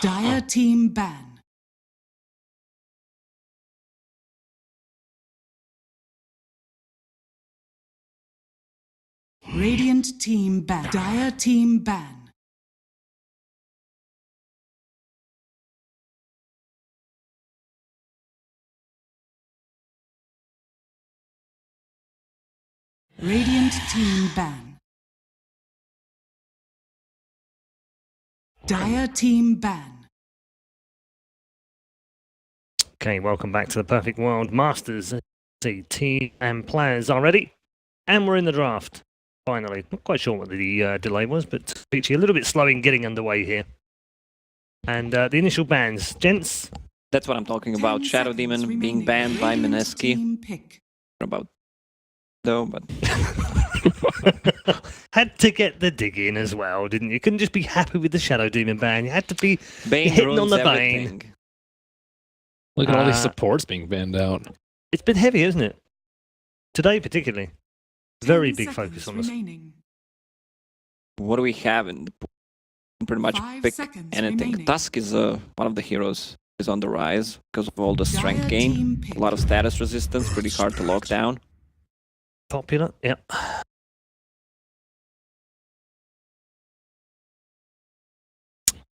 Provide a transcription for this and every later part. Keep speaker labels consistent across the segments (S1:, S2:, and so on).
S1: Dire team ban. Radiant team ban. Dire team ban. Radiant team ban. Dire team ban.
S2: Okay, welcome back to the Perfect World Masters. The team and players are ready, and we're in the draft. Finally, not quite sure what the delay was, but actually a little bit slow in getting underway here. And the initial bans, gents.
S3: That's what I'm talking about. Shadow Demon being banned by Mineski. About though, but
S2: had to get the dig in as well, didn't you? Couldn't just be happy with the Shadow Demon ban. You had to be hitting on the
S3: everything.
S2: Bane.
S4: Look at all these supports being banned out.
S2: It's been heavy, isn't it? Today particularly. Very big focus on this.
S3: What do we have in the pool? Pretty much pick anything. Tusk is one of the heroes is on the rise because of all the strength gain. A lot of status resistance, pretty hard to lock down.
S2: Popular, yep.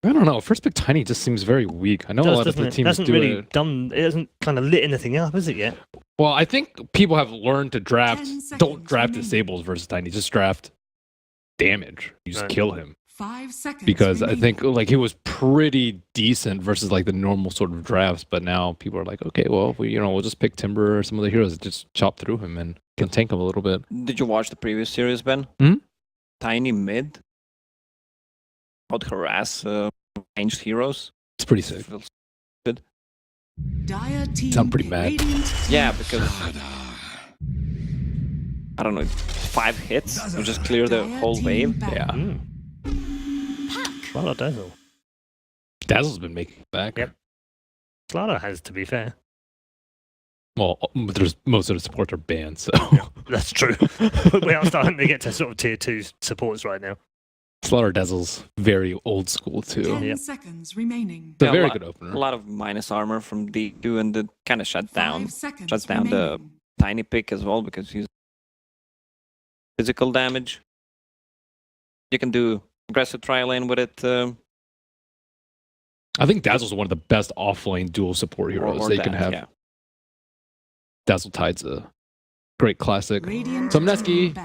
S4: I don't know. First pick Tiny just seems very weak. I know a lot of the teams do
S2: it. It hasn't kind of lit anything up, has it yet?
S4: Well, I think people have learned to draft. Don't draft disables versus Tiny. Just draft damage. You just kill him.
S1: 5 seconds.
S4: Because I think like he was pretty decent versus like the normal sort of drafts, but now people are like, okay, well, we'll just pick Timber or some of the heroes that just chop through him and can tank him a little bit.
S3: Did you watch the previous series, Ben? Tiny mid out harass ranged heroes.
S4: It's pretty sick.
S3: Good.
S4: Sound pretty mad.
S3: Yeah, because I don't know, 5 hits will just clear the whole wave.
S4: Yeah.
S2: Well, Dazzle.
S4: Dazzle's been making it back.
S2: Yep. Slaughter has, to be fair.
S4: Well, most of the supports are banned, so
S2: that's true. We are starting to get to sort of tier 2 supports right now.
S4: Slaughter Dazzle's very old school too.
S1: 10 seconds remaining.
S4: It's a very good opener.
S3: A lot of minus armor from D2 and it kind of shuts down
S1: remaining.
S3: the Tiny pick as well because he's physical damage. You can do aggressive tri-lane with it.
S4: I think Dazzle's one of the best off-lane dual support heroes they can have.
S3: Yeah.
S4: Dazzle Tide's a great classic. So Mineski,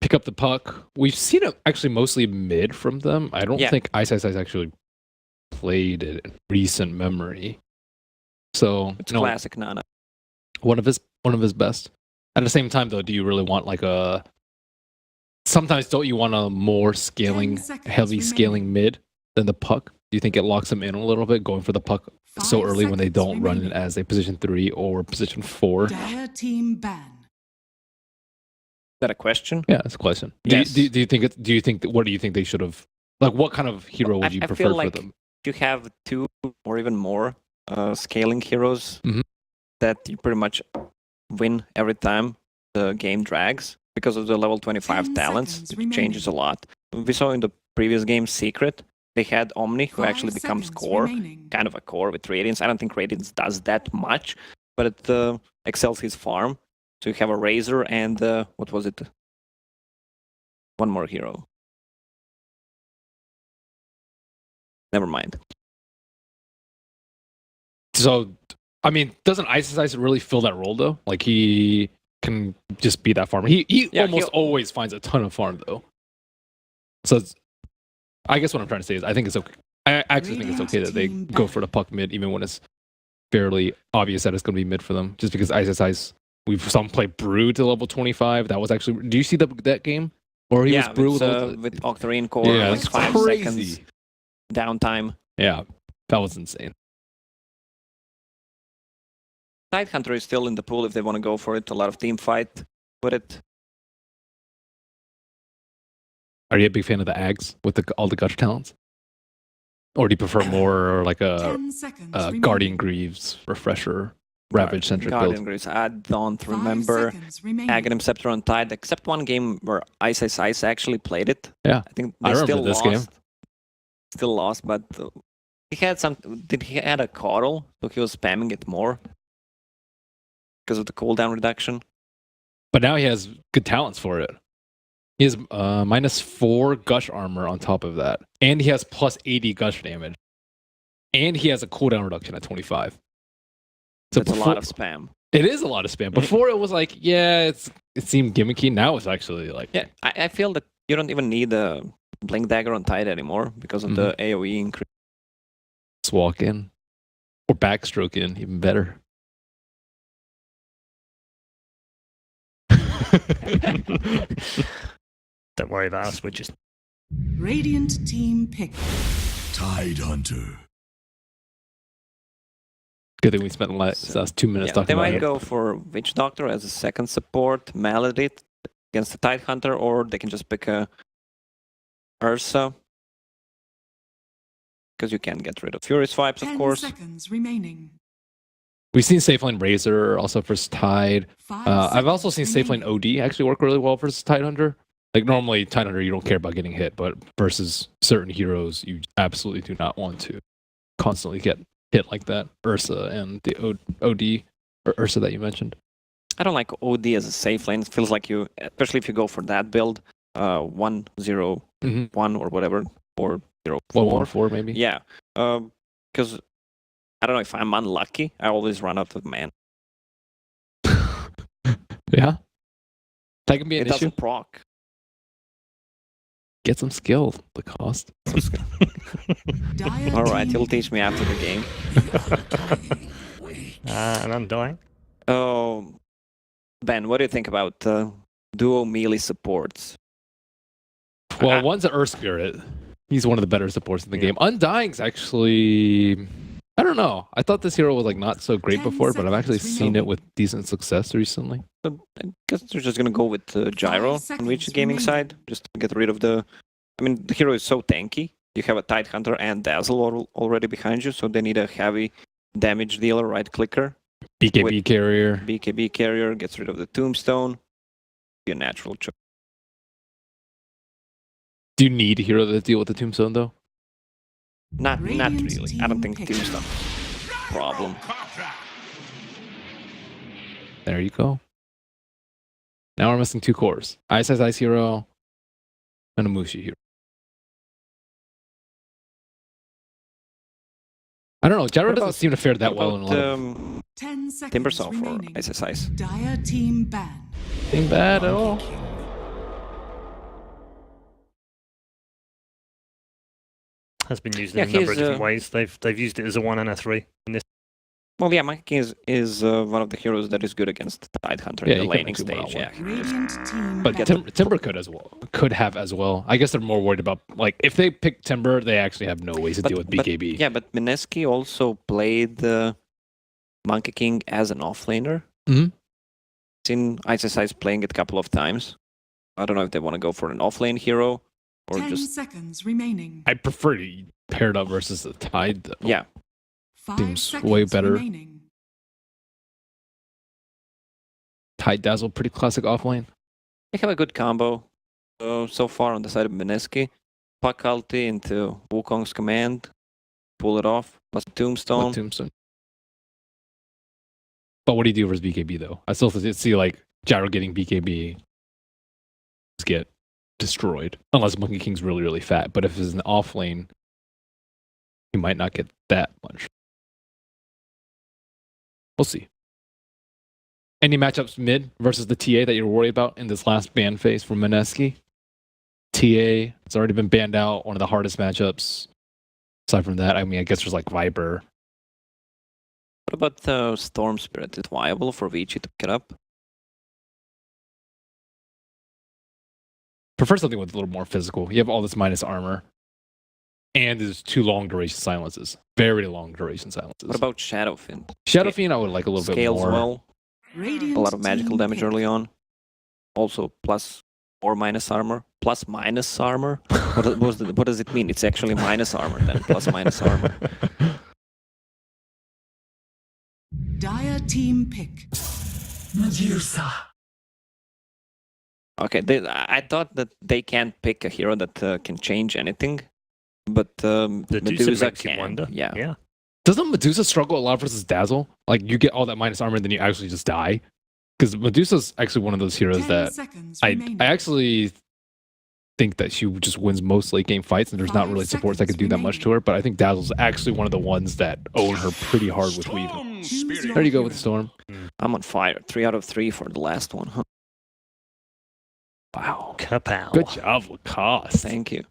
S4: pick up the puck. We've seen it actually mostly mid from them. I don't think Ice actually played it in recent memory. So
S3: it's classic Nana.
S4: One of his best. At the same time though, do you really want like a sometimes don't you want a more heavy scaling mid than the puck? Do you think it locks them in a little bit going for the puck so early when they don't run it as a position 3 or position 4?
S1: Dire team ban.
S3: Is that a question?
S4: Yeah, it's a question.
S3: Yes.
S4: Do you think what do you think they should have, like what kind of hero would you prefer for them?
S3: If you have 2 or even more scaling heroes that you pretty much win every time the game drags because of the level 25 talents, it changes a lot. We saw in the previous game Secret, they had Omni who actually becomes core, kind of a core with Radiance. I don't think Radiance does that much, but it excels his farm. So you have a Razor and what was it? One more hero. Never mind.
S4: So, I mean, doesn't Ice really fill that role though? Like he can just be that farmer. He almost always finds a ton of farm though. So I guess what I'm trying to say is I think it's okay. I actually think it's okay that they go for the puck mid even when it's fairly obvious that it's going to be mid for them. Just because Ice, we've saw him play Brew to level 25. That was actually. Do you see that game? Or he was Brew
S3: with Octarine core, like 5 seconds downtime.
S4: Yeah, that was insane.
S3: Tidehunter is still in the pool if they want to go for it. A lot of team fight with it.
S4: Are you a big fan of the Ags with all the gush talents? Or do you prefer more like a Guardian Greaves, Refresher, Ravage-centric build?
S3: Guardian Greaves, I don't remember Aghanim Scepter on Tide, except one game where Ice actually played it.
S4: Yeah,
S3: I think they
S4: remember
S3: still
S4: this
S3: lost.
S4: game.
S3: Still lost, but He had some. Did he had a coddle? So he was spamming it more because of the cooldown reduction.
S4: But now he has good talents for it. He has -4 gush armor on top of that. And he has plus 80 gush damage. And he has a cooldown reduction at 25. So
S3: That's a lot of spam.
S4: It is a lot of spam. Before it was like, yeah, it seemed gimmicky. Now it's actually like...
S3: Yeah, I feel that you don't even need a Blink Dagger on Tide anymore because of the AoE increase.
S4: Just walk in. Or backstroke in, even better.
S2: Don't worry about us, we're just...
S1: Radiant team pick.
S5: Tide Hunter.
S4: Good thing we spent the last 2 minutes talking
S3: they
S4: about
S3: might
S4: it.
S3: go for Witch Doctor as a second support, Malady against the Tide Hunter, or they can just pick a Ursa. Because you can get rid of Fury Swipes, of
S1: 10
S3: course.
S1: seconds remaining.
S4: We've seen Safeline Razor also versus Tide.
S1: 5
S4: I've also seen
S1: seconds
S4: Safeline
S1: remaining.
S4: OD actually work really well versus Tide Hunter. Like normally Tide Hunter you don't care about getting hit, but versus certain heroes you absolutely do not want to constantly get hit like that. Ursa and the OD or Ursa that you mentioned.
S3: I don't like OD as a safe lane. It feels like you, especially if you go for that build, 1-0-1 or whatever, or 0-4.
S4: 1-1-4 maybe.
S3: Yeah, because I don't know, if I'm unlucky, I always run out of mana.
S4: Yeah. That can be
S3: It
S4: an issue.
S3: doesn't proc.
S4: Get some skill. The cost.
S1: Dire
S3: All right,
S1: team
S3: you'll teach me after the game.
S2: and Undying.
S3: Oh, Ben, what do you think about duo melee supports?
S4: Well, one's an Earth Spirit. He's one of the better supports in the game. Undying's actually... I don't know. I thought this hero was like not so great
S1: 10
S4: before, but I've actually
S1: seconds
S4: seen it
S1: remaining.
S4: with decent success recently.
S3: So I guess they're just gonna go with Gyro on
S1: seconds
S3: Reach Gaming
S1: remaining.
S3: side, just to get rid of the... I mean, the hero is so tanky. You have a Tide Hunter and Dazzle already behind you, so they need a heavy damage dealer, right clicker.
S4: BKB
S3: With-
S4: carrier.
S3: BKB carrier gets rid of the Tombstone. Be a natural choice.
S4: Do you need a hero to deal with the Tombstone though?
S3: Not
S1: Radiant
S3: really. I don't
S1: team
S3: think
S1: pick.
S3: Tombstone problem.
S4: There you go. Now we're missing 2 cores. Ice Hero and a Mushi hero. I don't know. Gyro
S3: What
S4: doesn't
S3: about-
S4: seem to fare that
S3: What
S4: well in a
S3: about,
S4: lot of
S1: 10 seconds
S3: Timbersaw for
S1: remaining.
S3: Ice.
S1: Dire team ban.
S4: Ain't bad at all.
S2: Has been used
S3: Yeah,
S2: in a number of
S3: he's,
S2: different ways. They've used it as a 1 and a 3 in this.
S3: Well, yeah, Monkey is one of the heroes that is good against Tide Hunter
S4: Yeah,
S3: in the
S4: you can
S3: laning
S4: actually
S3: stage. Yeah,
S4: one-on-one.
S1: Radiant team
S4: But
S1: ban.
S4: Timber could as well. Could have as well. I guess they're more worried about like if they pick Timber, they actually have no ways to deal with BKB.
S3: yeah, but Mineski also played Monkey King as an offlaner.
S4: Mhm.
S3: Seen Ice playing it a couple of times. I don't know if they want to go for an offlane hero or
S1: 10
S3: just
S1: seconds remaining.
S4: I prefer to pair it up versus the Tide. Though.
S3: yeah.
S1: 5
S4: seems
S1: seconds
S4: way better.
S1: remaining.
S4: Tide Dazzle, pretty classic offlane.
S3: They have a good combo so far on the side of Mineski. Puck ulti into Wukong's command, pull it off, plus Tombstone.
S4: With Tombstone. But what do you do versus BKB though? I still see like Gyro getting BKB just get destroyed. Unless Monkey King's really, really fat. But if it's an off lane, he might not get that much. We'll see. Any matchups mid versus the TA that you're worried about in this last ban phase for Mineski? TA, it's already been banned out. One of the hardest matchups. Aside from that, I mean, I guess there's like Viper.
S3: What about the Storm Spirit? Is it viable for Vici to pick it up?
S4: Prefer something with a little more physical. You have all this minus armor. And there's 2 long duration silences. Very long duration silences.
S3: What about Shadowfiend?
S4: Shadow Fiend? I would like a little bit
S3: Scales
S4: more.
S3: well.
S1: Radiant
S3: A lot of magical
S1: team
S3: damage
S1: pick.
S3: early on. Also plus or minus armor. Plus minus armor? What does it mean? It's actually minus armor then. Plus minus armor.
S1: Dire team pick.
S3: Okay, I thought that they can't pick a hero that can change anything. but
S2: The
S3: Medusa
S2: makes you
S3: can.
S2: wonder.
S3: Yeah.
S2: Yeah.
S4: Doesn't Medusa struggle a lot versus Dazzle? Like, you get all that minus armor and then you actually just die? Because Medusa's actually one of those heroes
S1: 10
S4: that
S1: seconds
S4: I
S1: remaining.
S4: actually think that she just wins most late game fights, and there's not
S1: 5
S4: really supports that can
S1: seconds
S4: do that much to her. But I think Dazzle's actually one of the ones that own her pretty hard with Weave.
S1: Choose your
S4: There you go with the
S1: hero.
S4: Storm.
S3: I'm on fire. 3 out of 3 for the last one. Huh?
S4: Wow.
S2: Kapow.
S4: Good job, Lacoste.
S3: Thank you.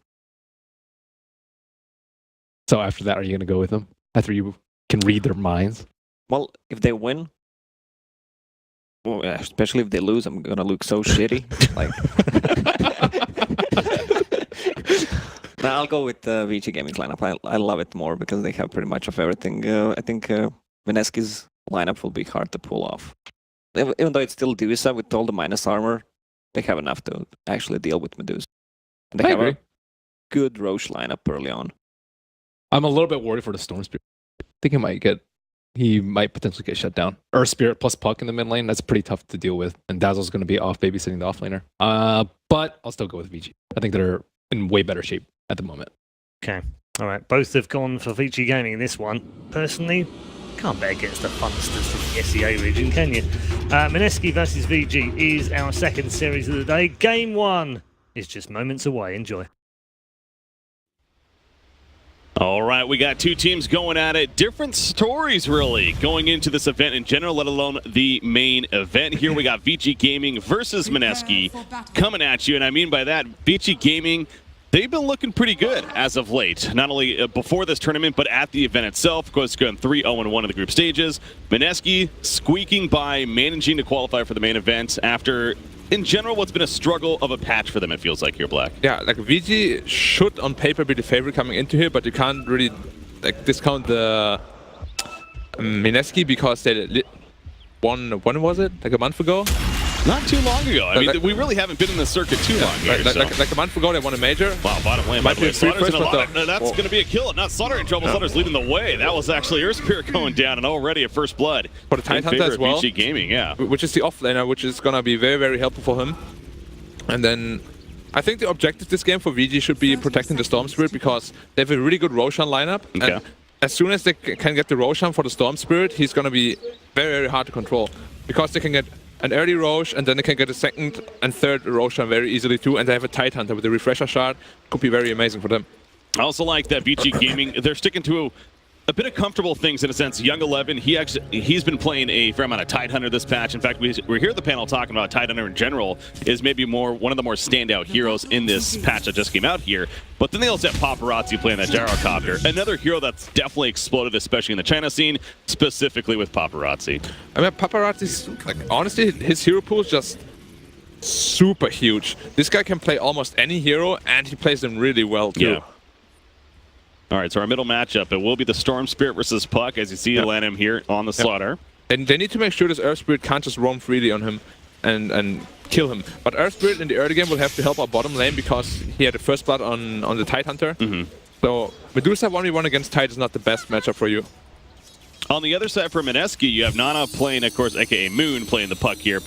S4: So after that, are you going to go with them? After you can read their minds?
S3: Well, if they win, well, yeah, especially if they lose, I'm gonna look so shitty. Like, no, I'll go with VG Gaming's lineup. I love it more because they have pretty much of everything. I think Mineski's lineup will be hard to pull off. Even though it's still Duisa with all the minus armor, they have enough to actually deal with Medusa. And they
S4: I
S3: have
S4: agree.
S3: a good Roche lineup early on.
S4: I'm a little bit worried for the Storm Spirit. I think he might potentially get shut down. Earth Spirit plus Puck in the mid lane, that's pretty tough to deal with. And Dazzle's going to be off babysitting the offlaner. But I'll still go with VG. I think they're in way better shape at the moment.
S2: Okay. All right. Both have gone for VG Gaming in this one. Personally, can't bet against the funsters from the SEA region, can you? Mineski versus VG is our second series of the day. Game 1 is just moments away. Enjoy.
S6: All right, we got two teams going at it. Different stories, really, going into this event in general, let alone the main event. Here we got VG Gaming versus Mineski coming at you. And I mean by that, VG Gaming, they've been looking pretty good as of late. Not only before this tournament, but at the event itself. Of course, going 3-0-1 in the group stages. Mineski squeaking by, managing to qualify for the main event after, in general, what's been a struggle of a patch for them, it feels like here, Black.
S7: Yeah, like VG should on paper be the favorite coming into here, but you can't really like discount the Mineski because they won, when was it? Like a month ago?
S6: Not too long ago. I mean,
S7: Like-
S6: we really haven't been in the circuit too long here.
S7: Like a month ago, they won a major.
S6: Wow, bottom lane.
S7: Might
S6: By the
S7: be
S6: way,
S7: a free
S6: Slaughter's in a
S7: first,
S6: lot.
S7: but
S6: That's going to be a kill. Not Slaughter in trouble. Slaughter's leading the way. That was actually Earth Spirit going down, and already a first blood
S7: For the
S6: in
S7: Tidehunter
S6: favor
S7: as
S6: of
S7: well.
S6: VG Gaming. Yeah.
S7: Which is the offlaner, which is gonna be very, very helpful for him. And then I think the objective this game for VG should be protecting the Storm Spirit because they have a really good Roshan lineup.
S6: Okay.
S7: And as soon as they can get the Roshan for the Storm Spirit, he's gonna be very, very hard to control. Because they can get an early Rosh, and then they can get a second and third Roshan very easily too, and they have a Tidehunter with the Refresher Shard. Could be very amazing for them.
S6: I also like that VG Gaming, they're sticking to a bit of comfortable things in a sense. Young 11, he's been playing a fair amount of Tidehunter this patch. In fact, we're here at the panel talking about Tidehunter in general is maybe one of the more standout heroes in this patch that just came out here. But then they also have Paparazzi playing that Gyrocopter, another hero that's definitely exploded, especially in the China scene, specifically with Paparazzi.
S7: I mean, Paparazzi's, like, honestly, his hero pool is just super huge. This guy can play almost any hero, and he plays them really well too.
S6: Yeah. All right, so our middle matchup, it will be the Storm Spirit versus Puck, as you see Lanham here on the Slaughter.
S7: And they need to make sure this Earth Spirit can't just roam freely on him and kill him. But Earth Spirit in the early game will have to help our bottom lane because he had the first blood on the Tidehunter. So Medusa 1v1 against Tide is not the best matchup for you.
S6: On the other side for Mineski, you have Nana playing, of course, aka Moon, playing the Puck here.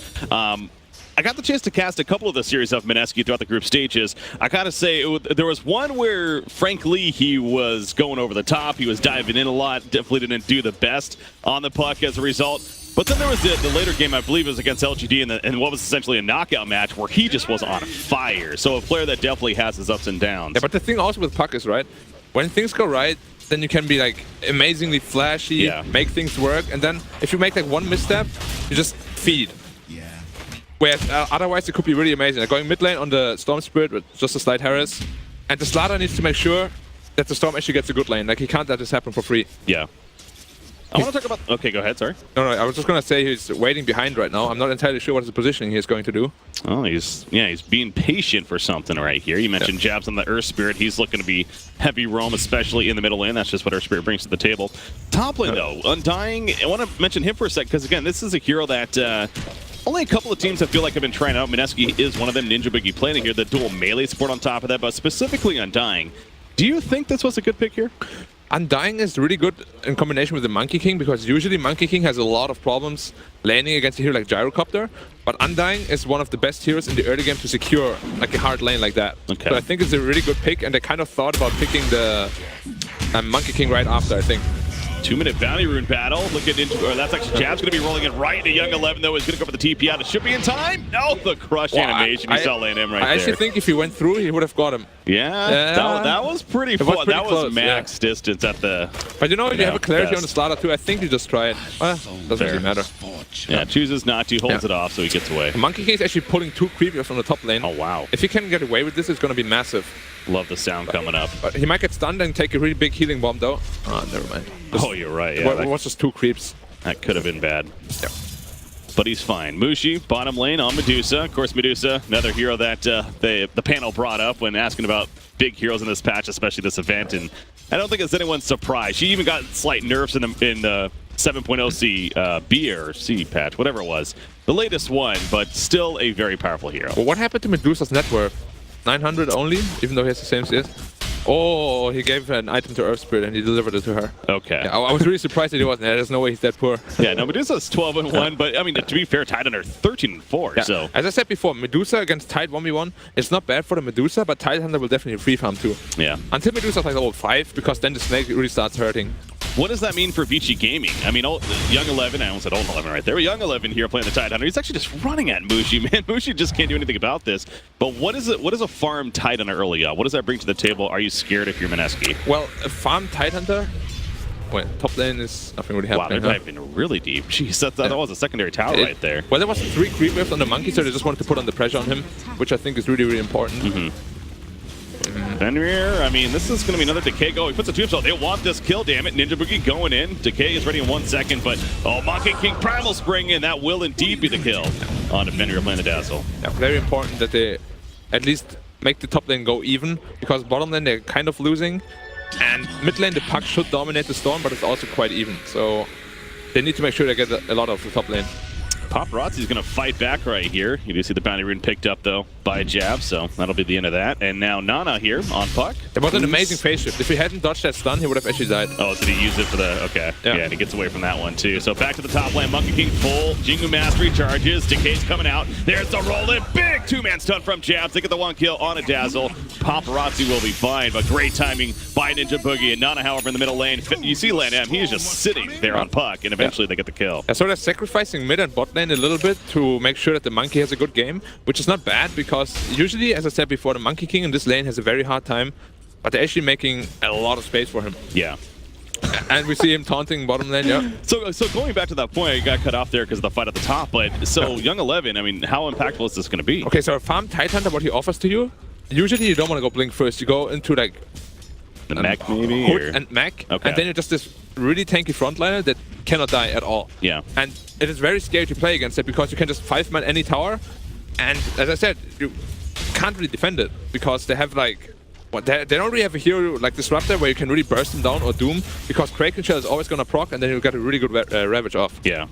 S6: I got the chance to cast a couple of the series of Mineski throughout the group stages. I gotta say, there was one where, frankly, he was going over the top. He was diving in a lot. Definitely didn't do the best on the Puck as a result. But then there was the later game, I believe it was against LGD, and what was essentially a knockout match where he just was on fire. So a player that definitely has his ups and downs.
S7: Yeah, but the thing also with Puck is, right, when things go right, then you can be like amazingly flashy, make things work, and then if you make like one misstep, you just feed. Whereas otherwise it could be really amazing. Like going mid lane on the Storm Spirit with just a slight harass, and the Slaughter needs to make sure that the Storm actually gets a good lane. Like he can't let this happen for free.
S6: Yeah. I want to talk about... Okay, go ahead, sorry.
S7: No, I was just going to say he's waiting behind right now. I'm not entirely sure what his positioning he is going to do.
S6: Oh, he's being patient for something right here. You mentioned jabs on the Earth Spirit. He's looking to be heavy roam, especially in the middle lane. That's just what Earth Spirit brings to the table. Top lane, though, Undying. I want to mention him for a sec, because, again, this is a hero that... only a couple of teams I feel like have been trying out. Mineski is one of them. Ninja Boogie playing here. The dual melee support on top of that, but specifically Undying. Do you think this was a good pick here?
S7: Undying is really good in combination with the Monkey King, because usually Monkey King has a lot of problems laning against a hero like Gyrocopter, but Undying is one of the best heroes in the early game to secure like a hard lane like that.
S6: Okay.
S7: So I think it's a really good pick, and they kind of thought about picking the Monkey King right after, I think.
S6: 2-minute bounty rune battle. Look at that's actually Jab's going to be rolling it right into Young 11, though. He's going to go for the TP out. It should be in time. No, the crush animation. You saw land him right there.
S7: I actually think if he went through, he would have got him.
S6: Yeah, that was pretty fun. That was max distance at the...
S7: But you know, if you have a clarity
S6: best.
S7: on the slaughter too, I think you just try it. Doesn't really matter.
S6: Yeah, chooses not to, holds it off, so he gets away.
S7: Monkey King is actually pulling 2 creepers from the top lane.
S6: Oh, wow.
S7: If he can get away with this, it's going to be massive.
S6: Love the sound coming up.
S7: But he might get stunned and take a really big healing bomb, though. Oh, never mind.
S6: Oh, you're right. Yeah,
S7: It was just 2 creeps.
S6: that could have been bad.
S7: Yeah.
S6: But he's fine. Mushi, bottom lane on Medusa. Of course, Medusa, another hero that the panel brought up when asking about big heroes in this patch, especially this event. And I don't think it's anyone's surprise. She even got slight nerfs in the 7.0 C B or C patch, whatever it was. The latest one, but still a very powerful hero.
S7: Well, what happened to Medusa's net worth? 900 only, even though he has the same CS? Oh, he gave an item to Earth Spirit and he delivered it to her.
S6: Okay.
S7: Yeah, I was really surprised that he wasn't. There's no way he's that poor.
S6: Yeah, no, Medusa's 12-1, but I mean, to be fair, Tidehunter 13-4,
S7: Yeah.
S6: so...
S7: As I said before, Medusa against Tide 1v1, it's not bad for the Medusa, but Tidehunter will definitely free farm too.
S6: Yeah.
S7: Until Medusa's like level 5, because then the snake really starts hurting.
S6: What does that mean for Vici Gaming? I mean, Young 11, I almost said Old 11 right there. Young 11 here playing the Tidehunter. He's actually just running at Mushi, man. Mushi just can't do anything about this. But what is a farm Tidehunter early on? What does that bring to the table? Are you scared if you're Mineski?
S7: Well, a farm Tidehunter... Wait, top lane is nothing really happening.
S6: Wow, they're diving really deep. Jeez, that was a secondary tower right there.
S7: Well, there was 3 creep waves on the monkey, so they just wanted to put on the pressure on him, which I think is really, really important.
S6: Fenrir, I mean, this is going to be another Decay go. He puts a tombstone. They want this kill, damn it. Ninja Boogie going in. Decay is ready in 1 second, but Monkey King Primal Spring in. That will indeed be the kill on Fenrir playing the Dazzle.
S7: Yeah, very important that they at least make the top lane go even, because bottom lane they're kind of losing. And mid lane, the Puck should dominate the Storm, but it's also quite even. So they need to make sure they get a lot of the top lane.
S6: Paparazzi's going to fight back right here. You do see the bounty rune picked up, though, by Jab, so that'll be the end of that. And now Nana here on Puck.
S7: It was an amazing phase shift. If he hadn't dodged that stun, he would have actually died.
S6: Oh, did he use it for the... Okay. Yeah, and he gets away from that one, too. So back to the top lane. Monkey King full. Jingu Mastery charges. Decay's coming out. There's the roll-in. Big two-man stun from Jabs. They get the 1 kill on a Dazzle. Paparazzi will be fine, but great timing by Ninja Boogie. And Nana, however, in the middle lane. You see Lan M. He is just sitting there on Puck, and eventually they get the kill.
S7: So they're sacrificing mid and bot lane a little bit to make sure that the monkey has a good game, which is not bad, because usually, as I said before, the Monkey King in this lane has a very hard time, but they're actually making a lot of space for him.
S6: Yeah.
S7: And we see him taunting bottom lane, yeah.
S6: So going back to that point, you got cut off there because of the fight at the top, but so Young 11, I mean, how impactful is this going to be?
S7: Okay, so a farm Tidehunter, what he offers to you, usually you don't want to go Blink first, you go into like
S6: the mech maybe?
S7: Hood and mech, and then you're just this really tanky frontliner that cannot die at all.
S6: Yeah.
S7: And it is very scary to play against it, because you can just 5-man any tower, and as I said, you can't really defend it, because they have like... Well, they don't really have a hero like Disruptor where you can really burst them down or Doom, because Kraken Shell is always going to proc, and then you'll get a really good Ravage off.
S6: Yeah.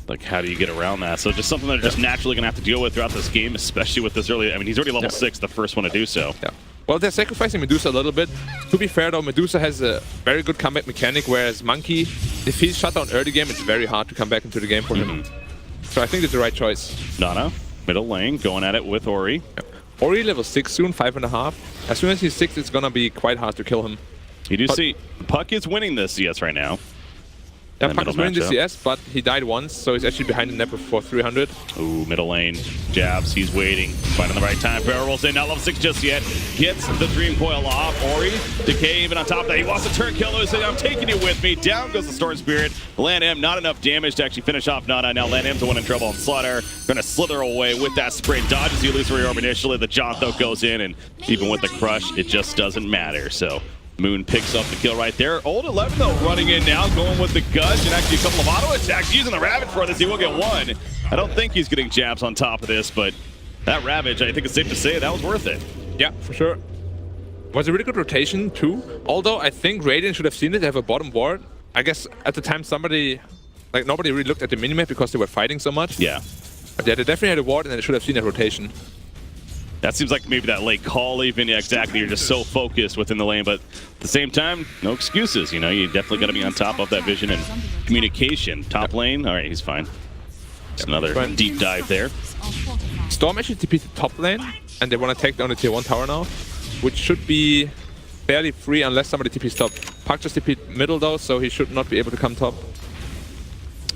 S6: Like, how do you get around that? So just something that they're just naturally going to have to deal with throughout this game, especially with this early... I mean, he's already level 6, the first one to do so.
S7: Yeah. Well, they're sacrificing Medusa a little bit. To be fair, though, Medusa has a very good comeback mechanic, whereas Monkey, if he's shut down early game, it's very hard to come back into the game for him. So I think it's the right choice.
S6: Nana, middle lane, going at it with Ori.
S7: Yeah. Ori level 6 soon, 5.5. As soon as he's 6, it's gonna be quite hard to kill him.
S6: You do see, Puck is winning this CS right now.
S7: Yeah, Puck is winning the CS, but he died once, so he's actually behind the Nep for 300.
S6: Ooh, middle lane. Jabs, he's waiting. Finding the right time. Barrel rolls in, not level 6 just yet. Gets the Dream Coil off. Ori, Decay even on top of that. He wants to turn killer, saying, I'm taking you with me. Down goes the Storm Spirit. Lan M, not enough damage to actually finish off Nana. Now Lan M's the one in trouble on Slaughter. Gonna slither away with that sprint. Dodges the illusory orb initially. The Jaunt, though, goes in, and even with the crush, it just doesn't matter. So Moon picks up the kill right there. Old 11, though, running in now, going with the Gush, and actually a couple of auto attacks, using the Ravage for this. He will get one. I don't think he's getting Jabs on top of this, but that Ravage, I think it's safe to say that was worth it.
S7: Yeah, for sure. Was a really good rotation, too. Although I think Radiant should have seen it. They have a bottom ward. I guess at the time nobody really looked at the minimap because they were fighting so much.
S6: Yeah.
S7: But yeah, they definitely had a ward, and they should have seen that rotation.
S6: That seems like maybe that late call even. Yeah, exactly. You're just so focused within the lane, but at the same time, no excuses. You know, you definitely got to be on top of that vision and communication. Top lane, all right, he's fine. Just another deep dive there.
S7: Storm actually TP'd the top lane, and they want to take down the tier 1 tower now, which should be fairly free unless somebody TP's top. Puck just TP'd middle though, so he should not be able to come top.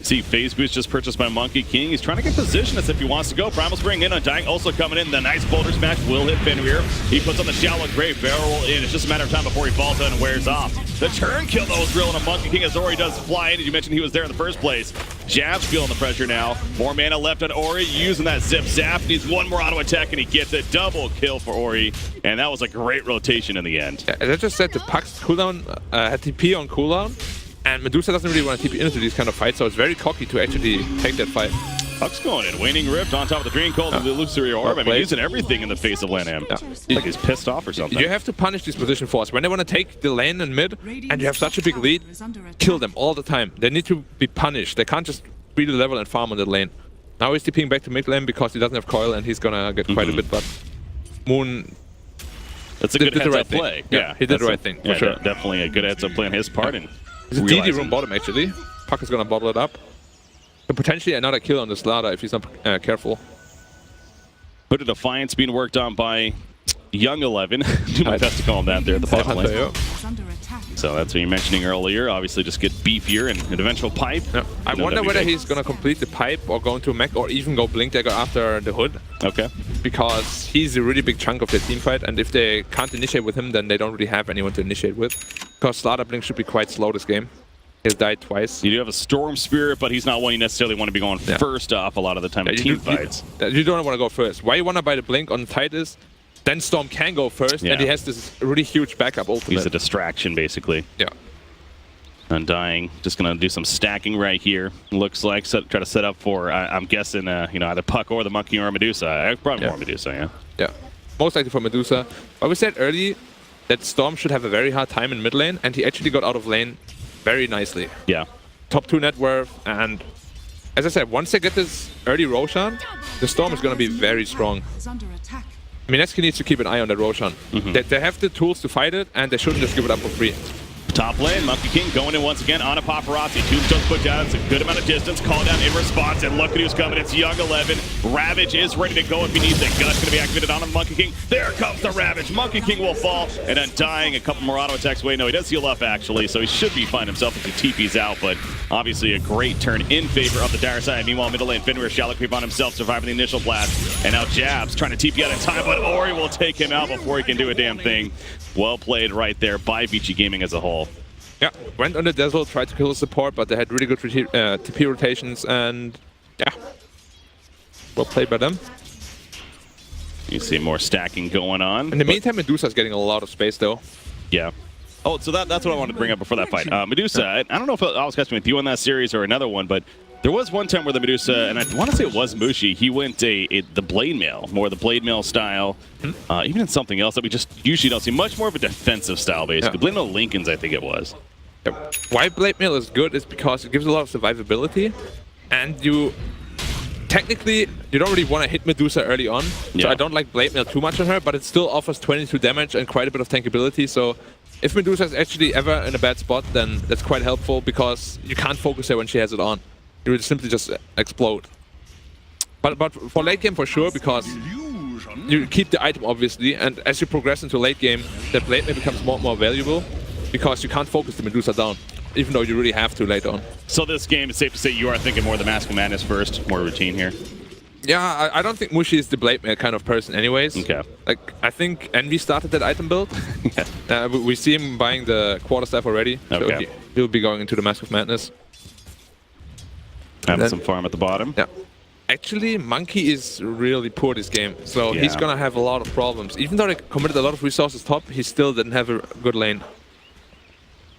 S6: See, phase boost just purchased by Monkey King. He's trying to get position as if he wants to go. Primal Spring in, Undying also coming in. The nice boulder smash will hit Fenrir. He puts on the shallow grave barrel in. It's just a matter of time before he falls down and wears off. The turn kill though is real on a Monkey King as Ori does fly in. As you mentioned, he was there in the first place. Jab's feeling the pressure now. More mana left on Ori, using that zip zap. Needs one more auto attack and he gets a double kill for Ori. And that was a great rotation in the end.
S7: Yeah, as I just said, the Puck's cooldown had TP on cooldown. And Medusa doesn't really want to TP into these kind of fights, so it's very cocky to actually take that fight.
S6: Puck's going in. Waning Rift on top of the Dream Cold and the Illusory Orb. I mean, using everything in the face of Lanham. Yeah. Like he's pissed off or something.
S7: You have to punish these position force. When they want to take the lane and mid, and you have such a big lead, kill them all the time. They need to be punished. They can't just beat the level and farm on the lane. Now he's TPing back to mid lane because he doesn't have coil and he's gonna get quite a bit, but Moon...
S6: That's a good heads-up
S7: right
S6: play.
S7: Yeah, he did the right thing, for sure.
S6: Definitely a good heads-up play on his part. And
S7: it's a DD room bottom, actually. Puck is gonna bottle it up. And potentially another kill on the Slaughter if he's not careful.
S6: Put a Defiance being worked on by Young 11. Do my best to call him that there at the bottom lane. So that's what you're mentioning earlier. Obviously, just get beefier and an eventual pipe.
S7: Yeah. I wonder whether he's gonna complete the pipe or go into mech or even go Blink Dagger after the Hood.
S6: Okay.
S7: Because he's a really big chunk of their team fight, and if they can't initiate with him, then they don't really have anyone to initiate with. Because Slaughter Blink should be quite slow this game. He's died twice.
S6: You do have a Storm Spirit, but he's not one you necessarily want to be going first off a lot of the time in team fights.
S7: You don't want to go first. Why you want to buy the Blink on Titus? Then Storm can go first, and he has this really huge backup ultimate.
S6: He's a distraction, basically.
S7: Yeah.
S6: Undying, just going to do some stacking right here. Looks like, try to set up for, I'm guessing, you know, either Puck or the Monkey or Medusa. Probably more Medusa, yeah.
S7: Yeah, most likely for Medusa. But we said early that Storm should have a very hard time in mid lane, and he actually got out of lane very nicely.
S6: Yeah.
S7: Top 2 net worth, and as I said, once they get this early Roshan, the Storm is going to be very strong. Mineski needs to keep an eye on that Roshan. They have the tools to fight it, and they shouldn't just give it up for free.
S6: Top lane, Monkey King going in once again on a paparazzi. Tombstone's put down. It's a good amount of distance. Call down in response, and look at who's coming. It's Young 11. Ravage is ready to go if he needs it. Gut's going to be activated on him, Monkey King. There comes the Ravage. Monkey King will fall, and Undying a couple more auto attacks away. No, he does heal up, actually, so he should be fine himself if he TP's out, but obviously a great turn in favor of the dire side. Meanwhile, middle lane, Fenrir shallow creep on himself, surviving the initial blast, and now Jabs trying to TP out in time, but Ori will take him out before he can do a damn thing. Well played right there by VG Gaming as a whole.
S7: Yeah, went on the Dazzle, tried to kill the support, but they had really good TP rotations, and yeah, well played by them.
S6: You see more stacking going on.
S7: In the meantime, Medusa's getting a lot of space, though.
S6: Yeah. Oh, so that's what I wanted to bring up before that fight. Medusa, I don't know if I was catching with you on that series or another one, but there was one time where the Medusa, and I want to say it was Mushi, he went the blade mail, more the blade mail style, even in something else that we just usually don't see. Much more of a defensive style, basically. Yeah. Blade mail Lincoln's, I think it was.
S7: Why blade mail is good is because it gives a lot of survivability, and you technically you don't really want to hit Medusa early on. So I don't like blade mail too much on her, but it still offers 22 damage and quite a bit of tankability. So if Medusa is actually ever in a bad spot, then that's quite helpful because you can't focus her when she has it on. You will simply just explode. But for late game for sure, because you keep the item obviously, and as you progress into late game, the blade mail becomes more and more valuable. Because you can't focus the Medusa down, even though you really have to later on.
S6: So this game, it's safe to say you are thinking more of the Mask of Madness first, more routine here?
S7: Yeah, I don't think Mushi is the blade mail kind of person anyways.
S6: Okay.
S7: Like, I think Envy started that item build. We see him buying the quarterstaff already, so he'll be going into the Mask of Madness.
S6: Having some farm at the bottom.
S7: Yeah. Actually, Monkey is really poor this game, so he's gonna have a lot of problems. Even though they committed a lot of resources top, he still didn't have a good lane.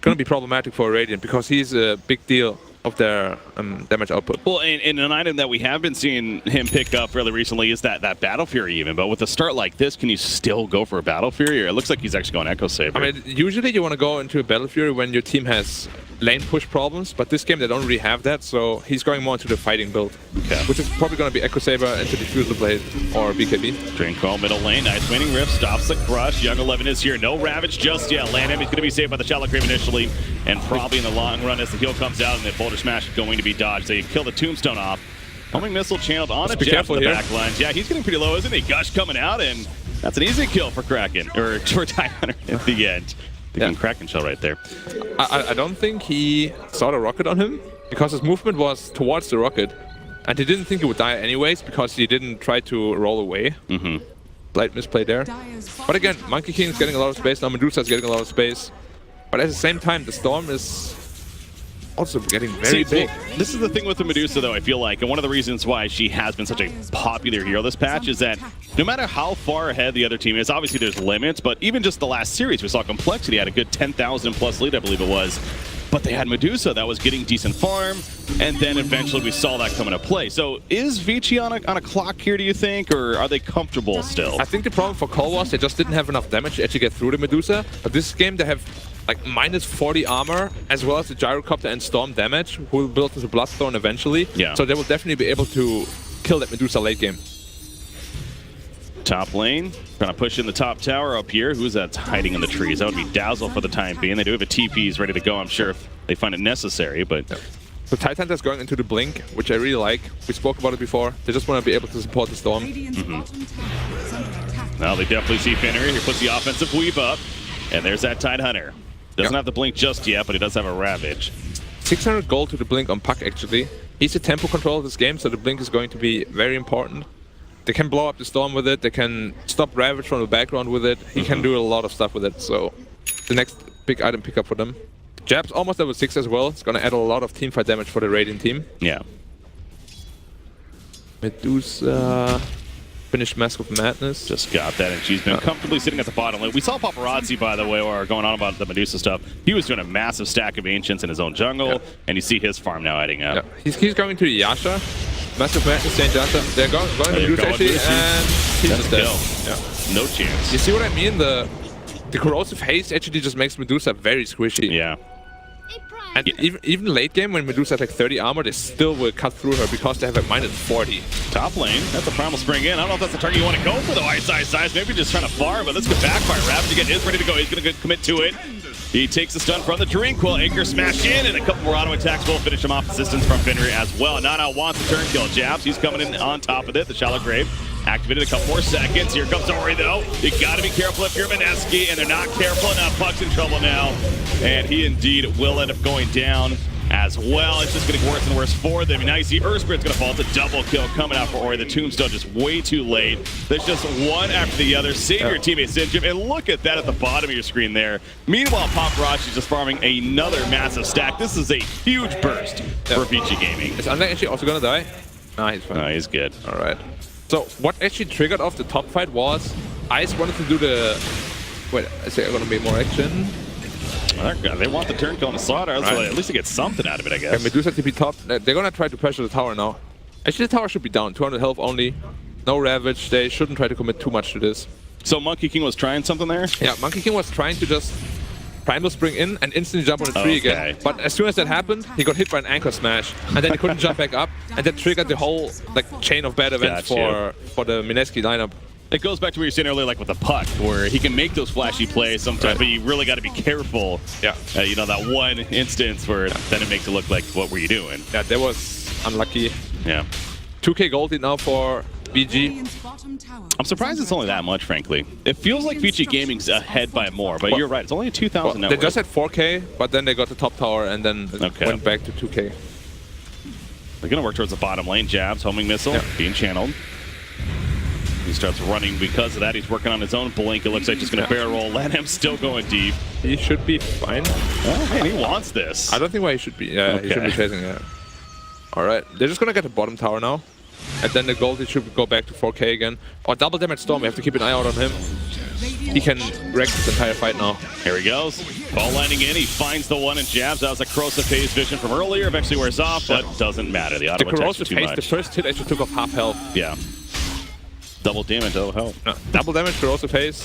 S7: Going to be problematic for Radiant because he's a big deal of their damage output.
S6: Well, and an item that we have been seeing him pick up fairly recently is that Battle Fury even. But with a start like this, can you still go for a Battle Fury? Or it looks like he's actually going Echo Saber.
S7: I mean, usually you want to go into a Battle Fury when your team has lane push problems, but this game they don't really have that, so he's going more into the fighting build.
S6: Okay.
S7: Which is probably going to be Echo Saber into Diffusal Blade or BKB.
S6: Draincoil middle lane, nice waning rift, stops the crush. Young 11 is here, no Ravage just yet. Land he's going to be saved by the Shallow Grave initially, and probably in the long run as the heal comes out and the Boulder Smash is going to be dodged. They kill the Tombstone off. Homing missile channeled on a Jeff in the back lines. Yeah, he's getting pretty low, isn't he? Gush coming out, and that's an easy kill for Kraken, or for Tidehunter at the end. The Kraken shell right there.
S7: I don't think he saw the rocket on him, because his movement was towards the rocket, and he didn't think he would die anyways, because he didn't try to roll away. Slight misplay there. But again, Monkey King is getting a lot of space, now Medusa is getting a lot of space. But at the same time, the Storm is also getting very big.
S6: Well, this is the thing with the Medusa, though, I feel like, and one of the reasons why she has been such a popular hero this patch is that no matter how far ahead the other team is, obviously there's limits, but even just the last series, we saw Complexity had a good 10,000 plus lead, I believe it was, but they had Medusa that was getting decent farm, and then eventually we saw that come into play. So is Vici on a clock here, do you think, or are they comfortable still?
S7: I think the problem for Cole was they just didn't have enough damage to actually get through the Medusa, but this game they have like minus 40 armor, as well as the Gyrocopter and Storm damage, who will build into Bloodstone eventually.
S6: Yeah.
S7: So they will definitely be able to kill that Medusa late game.
S6: Top lane, trying to push in the top tower up here. Who's that hiding in the trees? That would be Dazzle for the time being. They do have a TPs ready to go, I'm sure, if they find it necessary, but...
S7: Yeah. So Tidehunter's going into the Blink, which I really like. We spoke about it before. They just want to be able to support the Storm.
S6: Now they definitely see Fenrir. He puts the offensive weave up, and there's that Tidehunter. Doesn't have the Blink just yet, but he does have a Ravage.
S7: 600 gold to the Blink on Puck, actually. He's the tempo control of this game, so the Blink is going to be very important. They can blow up the Storm with it. They can stop Ravage from the background with it. He can do a lot of stuff with it, so the next big item pickup for them. Jab's almost level 6 as well. It's going to add a lot of teamfight damage for the Radiant team.
S6: Yeah.
S7: Medusa... finished Mask of Madness.
S6: Just got that, and she's been comfortably sitting at the bottom lane. We saw Paparazzi, by the way, or going on about the Medusa stuff. He was doing a massive stack of Ancients in his own jungle, and you see his farm now adding up.
S7: Yeah. He's going to the Yasha. Mask of Madness, St. Yasha. They're going to Medusa actually, and he's just dead.
S6: Yeah. No chance.
S7: You see what I mean? The Corrosive Haze actually just makes Medusa very squishy.
S6: Yeah.
S7: And even late game, when Medusa has like 30 armor, they still will cut through her because they have a minus 40.
S6: Top lane, that's a Primal Spring in. I don't know if that's the target you want to go for, though. Size. Maybe just trying to farm, but this could backfire. Ravage again is ready to go. He's going to commit to it. He takes the stun from the Draincoil. Anchor smash in, and a couple more auto attacks will finish him off. Assistance from Fenrir as well. Nana wants a turn kill. Jabs, he's coming in on top of it. The Shallow Grave activated a couple more seconds. Here comes Ori, though. You got to be careful if you're Mineski, and they're not careful enough. Puck's in trouble now, and he indeed will end up going down as well. It's just getting worse and worse for them. And now you see Earth Spirit's going to fall. It's a double kill coming out for Ori. The Tombstone just way too late. There's just one after the other. Save your teammate, Sinjim, and look at that at the bottom of your screen there. Meanwhile, Paparazzi's just farming another massive stack. This is a huge burst for Vici Gaming.
S7: Is Unlike actually also going to die? Nah, he's fine.
S6: No, he's good.
S7: All right. So what actually triggered off the top fight was Ice wanted to do the... Wait, I say I'm going to be more action.
S6: They want the turn kill on the Slaughter, so at least they get something out of it, I guess.
S7: Okay, Medusa TP top. They're going to try to pressure the tower now. Actually, the tower should be down. 200 health only. No Ravage. They shouldn't try to commit too much to this.
S6: So Monkey King was trying something there?
S7: Yeah, Monkey King was trying to just Primal Spring in and instantly jump on the tree again. But as soon as that happened, he got hit by an Anchor Smash. And then he couldn't jump back up. And that triggered the whole chain of bad events for the Mineski lineup.
S6: It goes back to what you were saying earlier, like with the Puck, where he can make those flashy plays sometimes, but you really got to be careful.
S7: Yeah.
S6: You know, that one instance where then it makes it look like, what were you doing?
S7: Yeah, that was unlucky.
S6: Yeah.
S7: 2k gold now for BG.
S6: I'm surprised it's only that much, frankly. It feels like Vici Gaming's ahead by more, but you're right. It's only a 2,000
S7: They just had 4k, but then they got the top tower and then went back to 2k.
S6: They're going to work towards the bottom lane. Jabs, homing missile, being channeled. He starts running because of that. He's working on his own blink. It looks like just going to barrel roll. Let him still going deep.
S7: He should be fine.
S6: Oh, man, he wants this.
S7: I don't think why he should be. Yeah, he should be chasing it. All right, they're just going to get the bottom tower now. And then the gold, it should go back to 4k again. Or double damage Storm. We have to keep an eye out on him. He can wreck this entire fight now.
S6: Here he goes. Ball landing in. He finds the one and jabs. That was a corrosive phase vision from earlier. Eventually wears off, but doesn't matter. The auto
S7: corrosive
S6: too
S7: phase,
S6: much.
S7: the first hit actually took off half health.
S6: Yeah. Double damage, oh hell.
S7: Double damage, corrosive phase.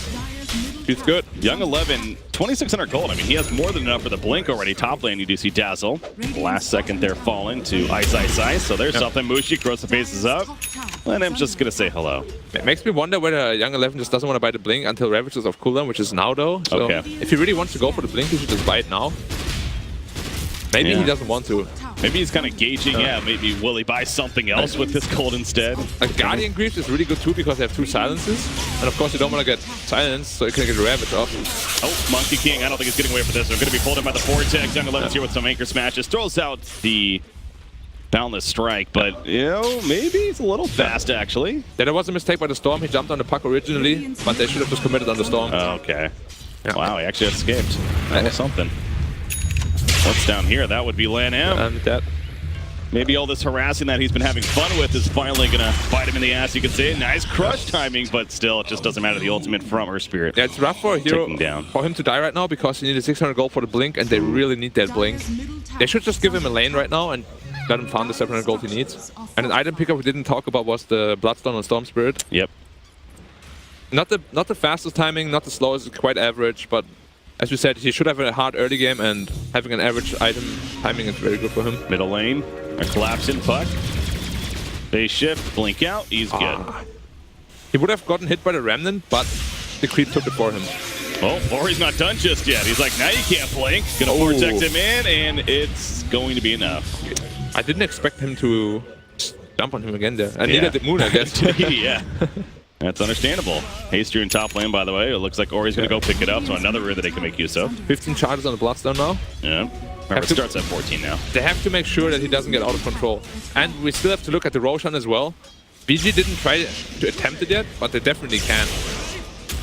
S7: He's good.
S6: Young 11, 2,600 gold. I mean, he has more than enough for the blink already. Top lane, you do see Dazzle. Last second there falling to Ice, Ice, Ice. So there's something. Mushi grows the faces up. And I'm just going to say hello.
S7: It makes me wonder whether Young 11 just doesn't want to buy the blink until Ravage is off cooldown, which is now though. So
S6: Okay.
S7: if he really wants to go for the blink, he should just buy it now. Maybe he doesn't want to.
S6: Maybe he's kind of gauging, maybe will he buy something else with this gold instead?
S7: A Guardian Greaves is really good too because they have 2 silences. And of course you don't want to get silenced, so you can get Ravage off.
S6: Oh, Monkey King, I don't think he's getting away from this. They're going to be pulled in by the Vortex. Young 11's here with some anchor smashes. Throws out the Boundless Strike, but, you know, maybe he's a little fast, actually.
S7: Yeah, there was a mistake by the Storm. He jumped on the puck originally, but they should have just committed on the Storm.
S6: Okay.
S7: Yeah.
S6: Wow, he actually escaped. That was something. What's down here? That would be Lan M.
S7: And that.
S6: Maybe all this harassing that he's been having fun with is finally going to bite him in the ass, you could say. Nice crush timing, but still, it just doesn't matter. The ultimate from her spirit.
S7: Yeah, it's rough for a hero
S6: Down.
S7: for him to die right now because he needed 600 gold for the blink, and they really need that blink. They should just give him a lane right now and let him farm the 700 gold he needs. And an item pickup we didn't talk about was the Bloodstone on Storm Spirit.
S6: Yep.
S7: Not the fastest timing, not the slowest, quite average, but as we said, he should have a hard early game, and having an average item timing is very good for him.
S6: Middle lane, a collapsing puck. Base shift, blink out, he's good.
S7: He would have gotten hit by the Remnant, but the creep took it for him.
S6: Oh, Ori's not done just yet. He's like, now you can't blink. Gonna protect him in, and it's going to be enough.
S7: I didn't expect him to jump on him again there. I needed the moon, I guess.
S6: Yeah. That's understandable. Haste in top lane, by the way. It looks like Ori's going to go pick it up, so another rune that they can make use of.
S7: 15 charges on the Bloodstone now.
S6: Yeah. Remember, it starts at 14 now.
S7: They have to make sure that he doesn't get out of control. And we still have to look at the Roshan as well. BG didn't try to attempt it yet, but they definitely can.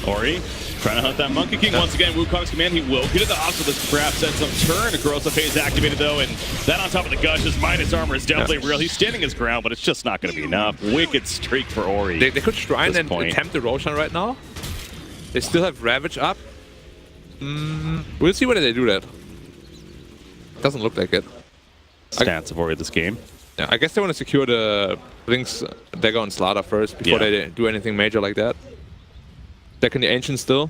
S6: Ori trying to hunt that Monkey King once again. Wukong's command, he will get to the off, so this perhaps sends some turn. Corrosive Haze activated though, and that on top of the gushes, minus armor is definitely real. He's standing his ground, but it's just not going to be enough. Wicked streak for Ori.
S7: They could Shrine and attempt the Roshan right now. They still have Ravage up. We'll see whether they do that. Doesn't look like it.
S6: Stats of Ori this game.
S7: Yeah, I guess they want to secure the Blinks, Dagger, and Slaughter first before they do anything major like that. Second, the Ancient still.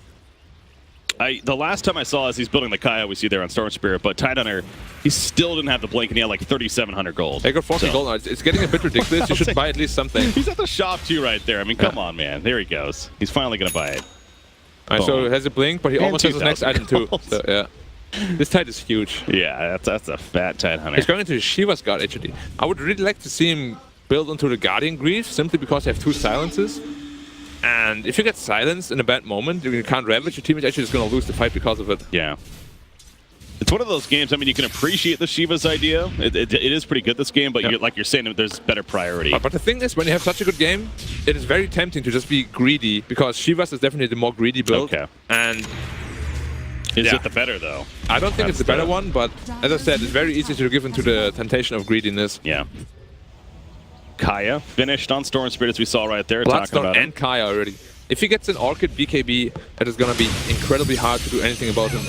S6: The last time I saw as he's building the Kaya we see there on Storm Spirit, but Tidehunter, he still didn't have the blink and he had like 3,700 gold.
S7: They got 40 gold now. It's getting a bit ridiculous. You should buy at least something.
S6: He's at the shop too right there. I mean, come on, man. There he goes. He's finally going to buy it.
S7: Alright, so he has a blink, but he
S6: And
S7: almost has his next item too.
S6: gold.
S7: So, yeah. This Tide is huge.
S6: Yeah, that's a fat Tidehunter.
S7: He's going into Shiva's God, actually. I would really like to see him build into the Guardian Greaves, simply because they have 2 silences. And if you get silenced in a bad moment, you can't Ravage, your team is actually just going to lose the fight because of it.
S6: Yeah. It's one of those games, I mean, you can appreciate the Shiva's idea. It is pretty good this game, but like you're saying, there's better priority.
S7: But the thing is, when you have such a good game, it is very tempting to just be greedy, because Shiva's is definitely the more greedy build.
S6: Okay.
S7: And
S6: is it the better, though?
S7: I don't think it's the better one, but as I said, it's very easy to give into the temptation of greediness.
S6: Yeah. Kaya finished on Storm Spirit, as we saw right there.
S7: Bloodstone and Kaya already. If he gets an Orchid BKB, that is going to be incredibly hard to do anything about him.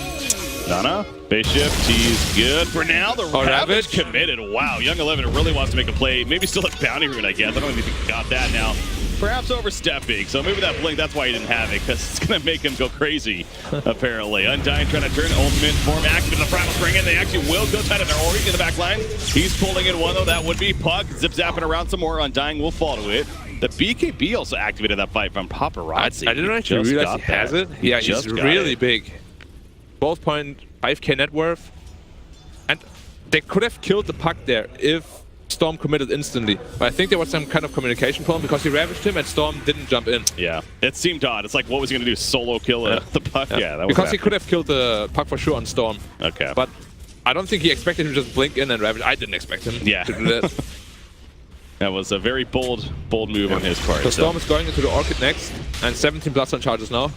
S6: Donna, base shift, he's good for now. The Ravage committed. Wow, Young 11 really wants to make a play. Maybe still a bounty rune, I guess. I don't even think he got that now. Perhaps overstepping, so maybe that blink, that's why he didn't have it, because it's going to make him go crazy, apparently. Undying trying to turn ultimate form active in the Primal Spring, and they actually will go tight of their Ori in the back line. He's pulling in one, though. That would be Puck. Zip-zapping around some more. Undying will fall to it. The BKB also activated that fight from Paparazzi.
S7: I didn't actually realize he has it. Yeah, he's really big. 12.5k net worth. And they could have killed the Puck there if Storm committed instantly. But I think there was some kind of communication problem because he ravaged him and Storm didn't jump in.
S6: Yeah, it seemed odd. It's like, what was he going to do? Solo kill the Puck? Yeah, that was
S7: because he could have killed the Puck for sure on Storm.
S6: Okay.
S7: But I don't think he expected him to just blink in and ravage. I didn't expect him to do that.
S6: That was a very bold move on his part.
S7: So Storm is going into the Orchid next, and 17 Bloodstone charges now.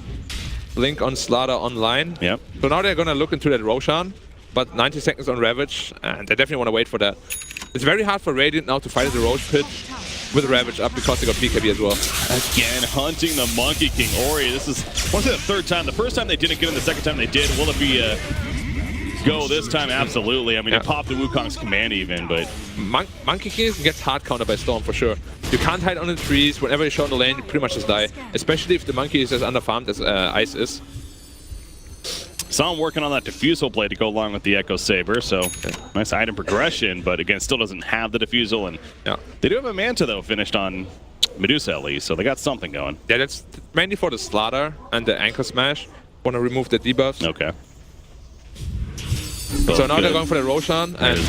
S7: Blink on Slaughter online.
S6: Yep.
S7: So now they're going to look into that Roshan, but 90 seconds on Ravage, and they definitely want to wait for that. It's very hard for Radiant now to fight at the Roche Pit with Ravage up because they got BKB as well.
S6: Again, hunting the Monkey King Ori. This is, I want to say the third time. The first time they didn't get him, the second time they did. Will it be a go this time? Absolutely. I mean, he popped the Wukong's command even, but...
S7: Monkey King gets hard countered by Storm for sure. You can't hide on the trees. Whenever you show in the lane, you pretty much just die. Especially if the Monkey is as underfarmed as Ice is.
S6: Saw him working on that diffusal blade to go along with the Echo Saber, so nice item progression, but again, still doesn't have the diffusal, and they do have a Manta, though, finished on Medusa at least, so they got something going.
S7: Yeah, that's mainly for the Slaughter and the Anchor Smash. Want to remove the debuffs.
S6: Okay.
S7: So now they're going for the Roshan, and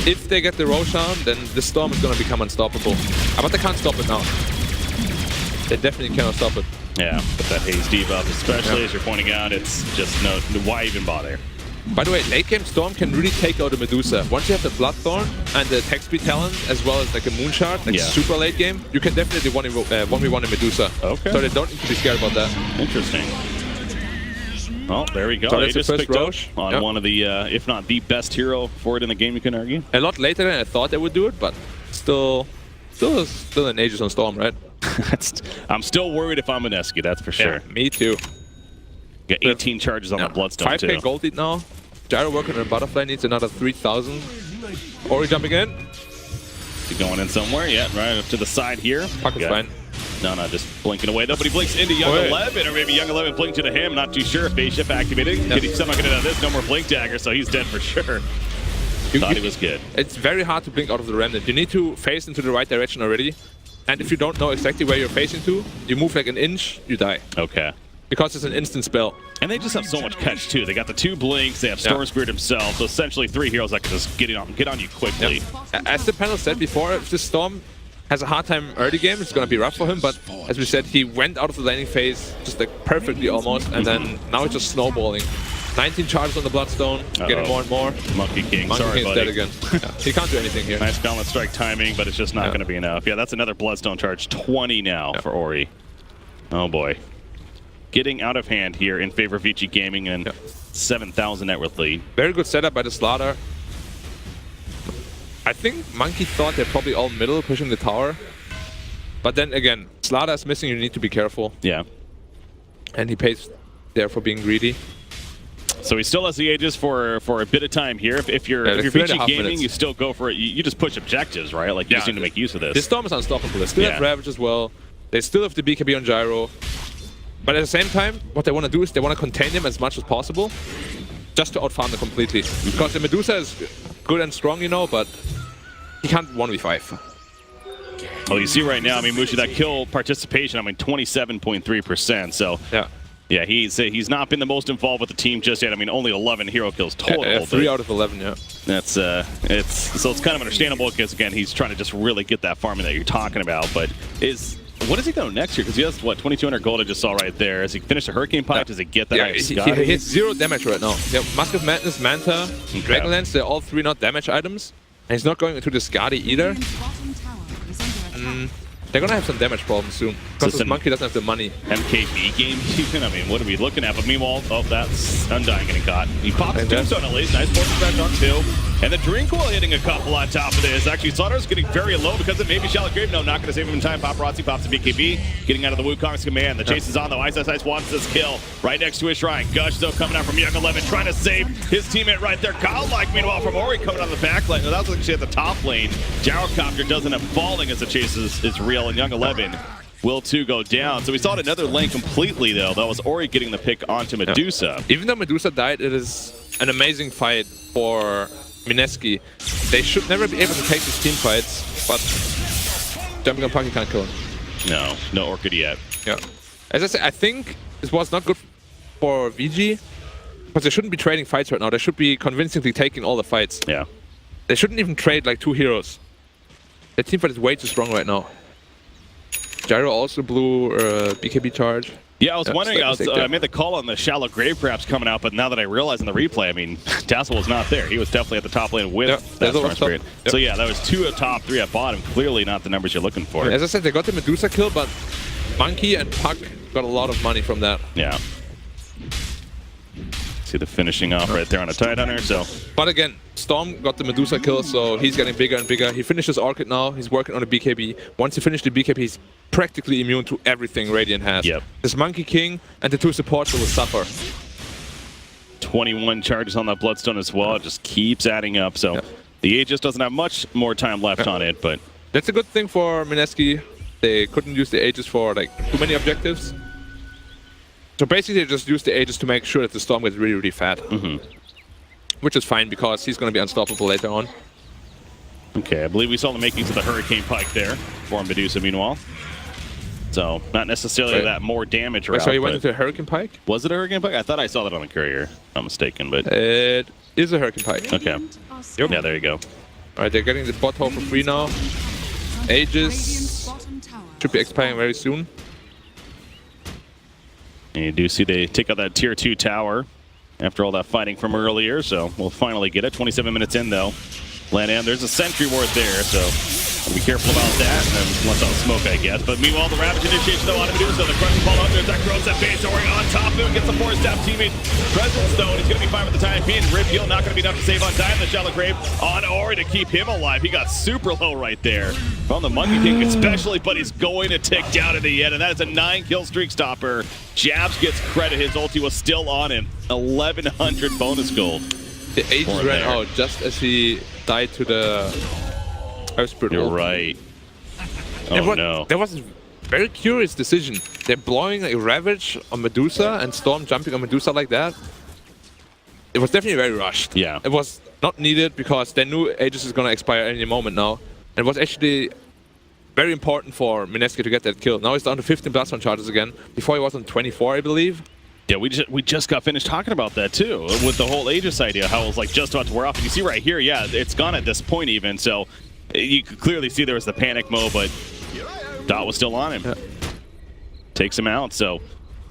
S7: if they get the Roshan, then the Storm is going to become unstoppable. But they can't stop it now. They definitely cannot stop it.
S6: Yeah, with that Haze debuff, especially as you're pointing out, it's just why even bother?
S7: By the way, late game Storm can really take out a Medusa. Once you have the Bloodthorn and the attack speed talent, as well as like a Moonshard, like super late game, you can definitely 1v1 a Medusa.
S6: Okay.
S7: So they don't need to be scared about that.
S6: Interesting. Well, there we go.
S7: So
S6: they
S7: that's
S6: just
S7: the first
S6: picked
S7: Roche.
S6: up on one of the, if not the best hero for it in the game, you can argue.
S7: A lot later than I thought they would do it, but still an Aegis on Storm, right?
S6: I'm still worried if I'm Mineski, that's for sure.
S7: Yeah, me too.
S6: Got 18 charges on the Bloodstone
S7: 5k
S6: too.
S7: 5k gold lead now. Gyro working on a Butterfly needs another 3,000. Ori jumping in.
S6: Is he going in somewhere? Yeah, right up to the side here.
S7: Puck is fine.
S6: No, just blinking away. Nobody blinks into Young 11, or maybe Young 11 blinked into him. Not too sure. Phase shift activated. Yep. He's somehow get out of this. No more blink dagger, so he's dead for sure. Thought he was good.
S7: It's very hard to blink out of the Remnant. You need to face into the right direction already. And if you don't know exactly where you're facing to, you move like an inch, you die.
S6: Okay.
S7: Because it's an instant spell.
S6: And they just have so much catch too. They got the 2 blinks, they have Storm Spirit himself, so essentially 3 heroes that can just get on you quickly.
S7: Yep. As the panel said before, if this Storm has a hard time early game, it's going to be rough for him, but as we said, he went out of the laning phase just like perfectly almost, and then now it's just snowballing. 19 charges on the Bloodstone, getting more and more.
S6: Monkey King,
S7: Monkey
S6: sorry,
S7: King's
S6: buddy.
S7: dead again. He can't do anything here.
S6: Nice Gauntlet Strike timing, but it's just not going to be enough. Yeah, that's another Bloodstone charge. 20 now for Ori. Oh boy. Getting out of hand here in favor of VG Gaming and 7,000 net worth lead.
S7: Very good setup by the Slaughter. I think Monkey thought they're probably all middle, pushing the tower. But then again, Slaughter is missing, you need to be careful.
S6: Yeah.
S7: And he pays there for being greedy.
S6: So he still has the Aegis for a bit of time here. If you're VG Gaming, you still go for it. You just push objectives, right? Like you just need to make use of this.
S7: This Storm is unstoppable. They still have Ravage as well. They still have the BKB on Gyro. But at the same time, what they want to do is they want to contain him as much as possible, just to outfarm him completely. Because the Medusa is good and strong, you know, but he can't 1v5.
S6: Well, you see right now, I mean, Mushi, that kill participation, I mean, 27.3%. So, yeah, he's not been the most involved with the team just yet. I mean, only 11 hero kills total.
S7: 3 out of 11, yeah.
S6: That's it's kind of understandable because again, he's trying to just really get that farming that you're talking about. But what does he go next year? Because he has, what, 2,200 gold I just saw right there. Has he finished the Hurricane Pipe? Does he get that?
S7: He hits 0 damage right now. Yeah, Mask of Madness, Manta, Dragonlance, they're all 3 not damage items. And he's not going into the Skadi either. They're gonna have some damage problems soon. Because this Monkey doesn't have the money.
S6: MKB game even? I mean, what are we looking at? But meanwhile, that's Undying getting caught. He pops Tombstone at least. Nice force back on 2. And the Drinkle hitting a couple on top of this. Actually, Slaughter's getting very low because it may be Shallow Grave. No, not going to save him in time. Paparazzi pops a BKB. Getting out of the Wukong's command. The chase is on, though. Ice wants this kill. Right next to his shrine. Gush, though, coming out from Young 11, trying to save his teammate right there. Godlike, meanwhile, from Ori coming out of the back lane. That was actually at the top lane. Gyrocopter does end up falling as the chase is real. And Young 11 will too go down. So we saw it another lane completely, though. That was Ori getting the pick onto Medusa.
S7: Even though Medusa died, it is an amazing fight for Mineski. They should never be able to take these team fights, but jumping on Punky can't kill him.
S6: No Orchid yet.
S7: Yeah. As I said, I think this was not good for VG, because they shouldn't be trading fights right now. They should be convincingly taking all the fights.
S6: Yeah.
S7: They shouldn't even trade like 2 heroes. Their team fight is way too strong right now. Gyro also blew BKB charge.
S6: Yeah, I was wondering, I made the call on the Shallow Grave perhaps coming out, but now that I realize in the replay, I mean, Dazzle was not there. He was definitely at the top lane with that Storm Spirit. So yeah, that was 2 at top, 3 at bottom. Clearly not the numbers you're looking for.
S7: As I said, they got the Medusa kill, but Monkey and Puck got a lot of money from that.
S6: Yeah. See the finishing off right there on a Tidehunter, so.
S7: But again, Storm got the Medusa kill, so he's getting bigger and bigger. He finishes Orchid now, he's working on a BKB. Once he finishes the BKB, he's practically immune to everything Radiant has.
S6: Yep.
S7: This Monkey King and the 2 supports will suffer.
S6: 21 charges on that Bloodstone as well. It just keeps adding up, so the Aegis doesn't have much more time left on it, but.
S7: That's a good thing for Mineski. They couldn't use the Aegis for like too many objectives. So basically, they just use the Aegis to make sure that the Storm gets really, really fat. Which is fine, because he's going to be unstoppable later on.
S6: Okay, I believe we saw the makings of the Hurricane Pike there for Medusa, meanwhile. So, not necessarily that more damage route.
S7: So he went into a Hurricane Pike?
S6: Was it a Hurricane Pike? I thought I saw that on the courier. If I'm mistaken, but...
S7: It is a Hurricane Pike.
S6: Okay. Yeah, there you go.
S7: Alright, they're getting the bot hole for free now. Aegis should be expiring very soon.
S6: And you do see they take out that tier 2 tower after all that fighting from earlier, so we'll finally get it. 27 minutes in, though. Land, there's a sentry ward there, so be careful about that, and then lets out smoke, I guess. But meanwhile, the Ravage initiation, though, on Medusa. The crushing ball out there. That grows that base. Ori on top of him. Gets a 4-step teammate presence, though, and he's going to be fine with the time being. Rip heal not going to be enough to save on time. The Shallow Grave on Ori to keep him alive. He got super low right there. From the Monkey King especially, but he's going to tick down in the end, and that is a 9-kill streak stopper. Jabs gets credit. His ulti was still on him. 1,100 bonus gold.
S7: The Aegis ran out just as he died to the Earth Spirit.
S6: You're right. Oh no.
S7: That was a very curious decision. They're blowing a Ravage on Medusa and Storm jumping on Medusa like that. It was definitely very rushed.
S6: Yeah.
S7: It was not needed because they knew Aegis is going to expire any moment now. And it was actually very important for Mineski to get that kill. Now he's down to 15 blast on charges again. Before he was on 24, I believe.
S6: Yeah, we just got finished talking about that too, with the whole Aegis idea, how it was like just about to wear off. And you see right here, yeah, it's gone at this point even, so you could clearly see there was the panic mode, but Dot was still on him. Yeah. Takes him out, so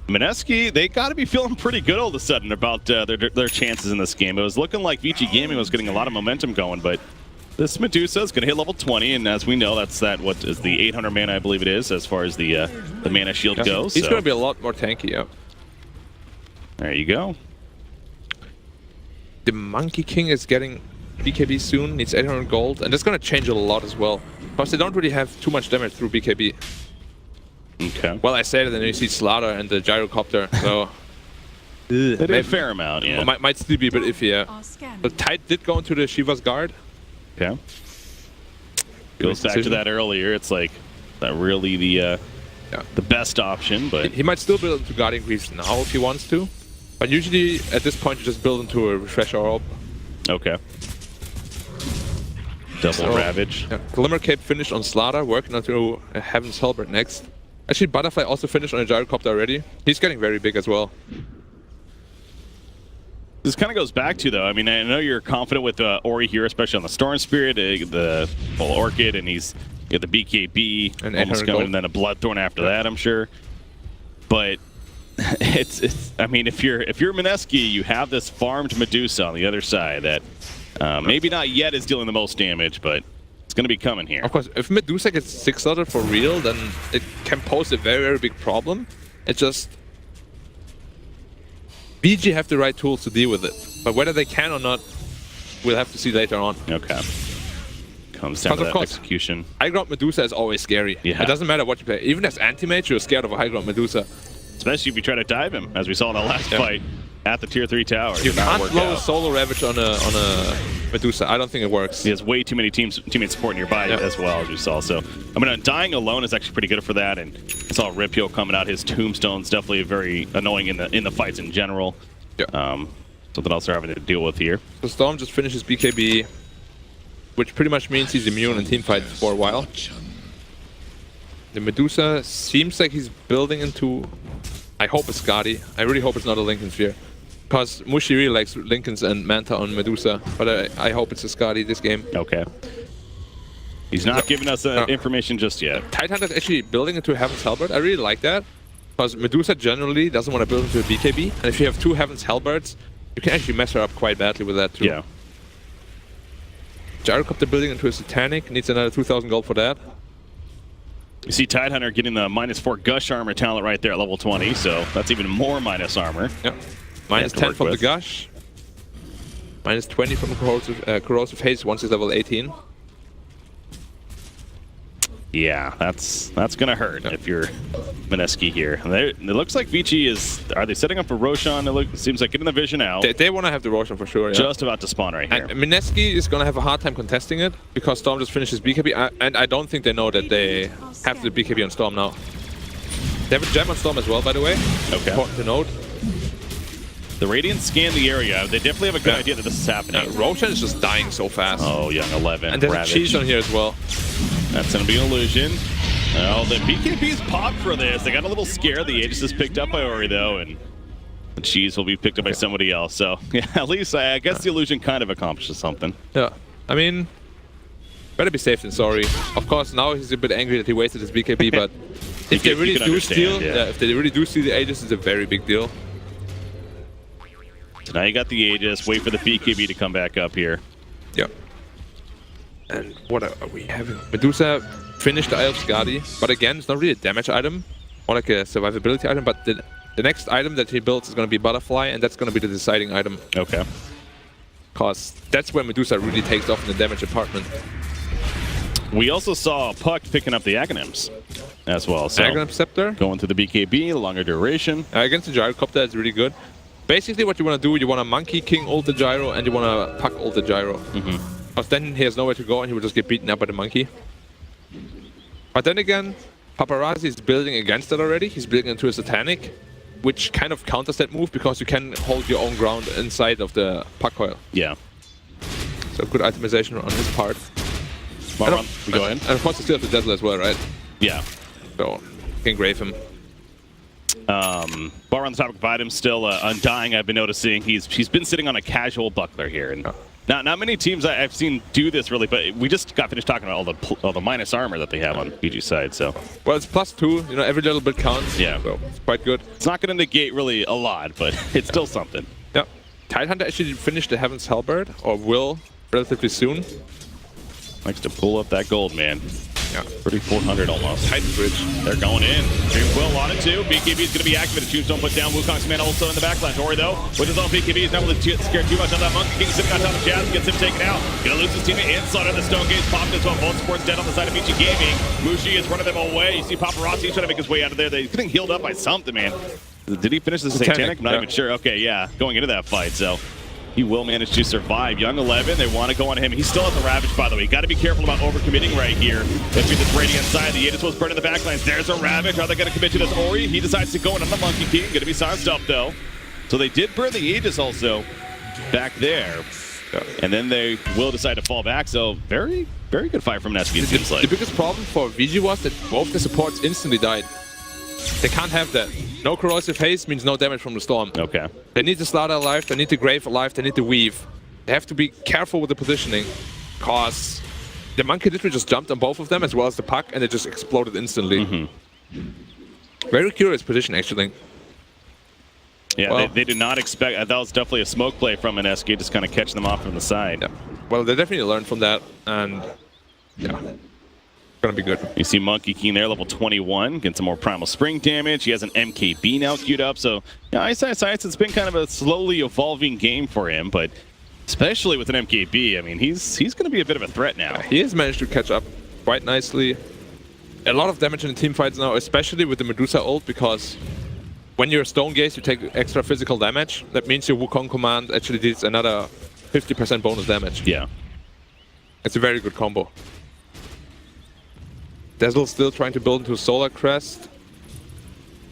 S6: Mineski, they got to be feeling pretty good all of a sudden about their chances in this game. It was looking like VG Gaming was getting a lot of momentum going, but this Medusa is going to hit level 20, and as we know, that's what is the 800 mana, I believe it is, as far as the mana shield goes.
S7: He's going to be a lot more tanky, yeah.
S6: There you go.
S7: The Monkey King is getting BKB soon, needs 800 gold, and that's going to change a lot as well. Because they don't really have too much damage through BKB.
S6: Okay.
S7: Well, I said it, and then you see Slaughter and the Gyrocopter, so...
S6: They did a fair amount, yeah.
S7: Might still be a bit iffy, yeah. But Tide did go into the Shiva's Guard.
S6: Okay. Goes back to that earlier, it's like, that really the best option, but...
S7: He might still build into Guardian Greaves now if he wants to. But usually, at this point, you just build into a Refresher Orb.
S6: Okay. Double Ravage.
S7: Yeah. Glimmer Cape finished on Slaughter, working onto Heaven's Halberd next. Actually, Butterfly also finished on a Gyrocopter already. He's getting very big as well.
S6: This kind of goes back to, though, I mean, I know you're confident with Ori here, especially on the Storm Spirit, the full Orchid, and he's got the BKB
S7: and
S6: almost coming, and then a Bloodthorn after that, I'm sure. But it's I mean, if you're Mineski, you have this farmed Medusa on the other side that maybe not yet is dealing the most damage, but it's going to be coming here.
S7: Of course, if Medusa gets 6-started for real, then it can pose a very, very big problem. It's just... VG have the right tools to deal with it, but whether they can or not, we'll have to see later on.
S6: Okay. Comes down to that execution.
S7: High ground Medusa is always scary.
S6: Yeah.
S7: It doesn't matter what you play. Even as anti-mage, you're scared of a high ground Medusa.
S6: Especially if you try to dive him, as we saw in the last fight at the tier 3 tower.
S7: You can't blow a solo Ravage on a Medusa. I don't think it works.
S6: He has way too many teammate support nearby as well, as you saw. So, I mean, dying alone is actually pretty good for that. And I saw Rip Heal coming out. His tombstone's definitely very annoying in the fights in general.
S7: Yeah.
S6: Something else they're having to deal with here.
S7: So Storm just finishes BKB, which pretty much means he's immune in teamfights for a while. The Medusa seems like he's building into... I hope it's Skadi. I really hope it's not a Lincoln Sphere. Because Mushi really likes Lincolns and Manta on Medusa, but I hope it's a Skadi this game.
S6: Okay. He's not giving us information just yet.
S7: Tidehunter is actually building into Heaven's Halberd. I really like that. Because Medusa generally doesn't want to build into a BKB. And if you have 2 Heaven's Halberds, you can actually mess her up quite badly with that too.
S6: Yeah.
S7: Gyrocopter building into a Satanic. Needs another 2,000 gold for that.
S6: You see Tidehunter getting the -4 Gush armor talent right there at level 20, so that's even more minus armor.
S7: Yep. -10 from the Gush. -20 from Corrosive Haze once he's level 18.
S6: Yeah, that's gonna hurt if you're Mineski here. It looks like Vici is... Are they setting up for Roshan? It seems like getting the vision out.
S7: They want to have the Roshan for sure, yeah.
S6: Just about to spawn right here.
S7: And Mineski is gonna have a hard time contesting it because Storm just finishes BKB, and I don't think they know that they have the BKB on Storm now. They have a gem on Storm as well, by the way.
S6: Okay.
S7: Important to note.
S6: The Radiant scan the area. They definitely have a good idea that this is happening.
S7: Roshan is just dying so fast.
S6: Oh, Young 11.
S7: And there's
S6: Ravage.
S7: a cheese on here as well.
S6: That's going to be an illusion. Oh, the BKB's popped for this. They got a little scared. The Aegis is picked up by Ori, though, and the cheese will be picked up by somebody else. So, yeah, at least I guess the illusion kind of accomplishes something.
S7: Yeah. I mean, better be safe than sorry. Of course, now he's a bit angry that he wasted his BKB, but if they really do steal, if they really do steal the Aegis, it's a very big deal.
S6: So now you got the Aegis. Wait for the BKB to come back up here.
S7: Yeah. And what are we having? Medusa finished the Eye of Skadi, but again, it's not really a damage item, more like a survivability item, but the next item that he builds is going to be Butterfly, and that's going to be the deciding item.
S6: Okay.
S7: Because that's where Medusa really takes off in the damage department.
S6: We also saw Puck picking up the Aghanims as well. So
S7: Aghanim Scepter.
S6: going to the BKB, longer duration.
S7: Against the Gyrocopter, it's really good. Basically, what you want to do, you want to Monkey King ult the Gyro, and you want to Puck ult the Gyro. Because then he has nowhere to go, and he will just get beaten up by the Monkey. But then again, Paparazzi is building against it already. He's building into a Satanic, which kind of counters that move because you can hold your own ground inside of the Puck coil.
S6: Yeah.
S7: So good itemization on his part.
S6: We go in.
S7: And of course, he still has the Dazzle as well, right?
S6: Yeah.
S7: So you can grave him.
S6: Bar on the topic of items, still Undying. I've been noticing he's been sitting on a casual buckler here, and not many teams I've seen do this really. But we just got finished talking about all the minus armor that they have on BG's side. So
S7: well, it's +2. You know, every little bit counts.
S6: Yeah,
S7: so it's quite good.
S6: It's not going to negate really a lot, but it's still something.
S7: Yeah, Tidehunter actually finished the Heaven's Halberd, or will relatively soon.
S6: Likes to pull up that gold, man.
S7: Yeah.
S6: 3,400 almost.
S7: Titan Bridge.
S6: They're going in. Dream Quill on it too. BKB is going to be activated. Tombstone put down. Wukong's man also in the backlash. Ori though, with his own BKB, is not really scared too much on that Monkey King sitting on top of Jazz. Gets him taken out. Gonna lose his teammate inside on the Stone Gaze. Popped as well. Both sports dead on the side of Michi Gaming. Mushi is running them away. You see Paparazzi trying to make his way out of there. They're getting healed up by something, man. Did he finish the Satanic? I'm not even sure. Okay, yeah. Going into that fight, so he will manage to survive. Young 11, they want to go on him. He still has the Ravage, by the way. Got to be careful about overcommitting right here. If you're this Radiant side, the Aegis was burning the backlines. There's a Ravage. Are they going to commit to this Ori? He decides to go in on the Monkey King. Going to be silenced up, though. So they did burn the Aegis also back there. And then they will decide to fall back. So very, very good fight from Mineski, it seems like.
S7: The biggest problem for VG was that both the supports instantly died. They can't have that. No corrosive haste means no damage from the storm.
S6: Okay.
S7: They need the Slaughter alive, they need the Grave alive, they need the Weave. They have to be careful with the positioning, cause the Monkey literally just jumped on both of them as well as the Puck, and they just exploded instantly. Very curious position, actually.
S6: Yeah,
S7: well,
S6: they did not expect. That was definitely a smoke play from Mineski, just kind of catching them off from the side.
S7: Yeah. Well, they definitely learned from that, and yeah. Gonna be good.
S6: You see Monkey King there, level 21, getting some more Primal Spring damage. He has an MKB now queued up, so yeah, Ice it's been kind of a slowly evolving game for him, but especially with an MKB, I mean, he's going to be a bit of a threat now.
S7: He has managed to catch up quite nicely. A lot of damage in the team fights now, especially with the Medusa ult, because when you're Stone Gaze, you take extra physical damage. That means your Wukong command actually deals another 50% bonus damage.
S6: Yeah.
S7: It's a very good combo. Dazzle still trying to build into a Solar Crest.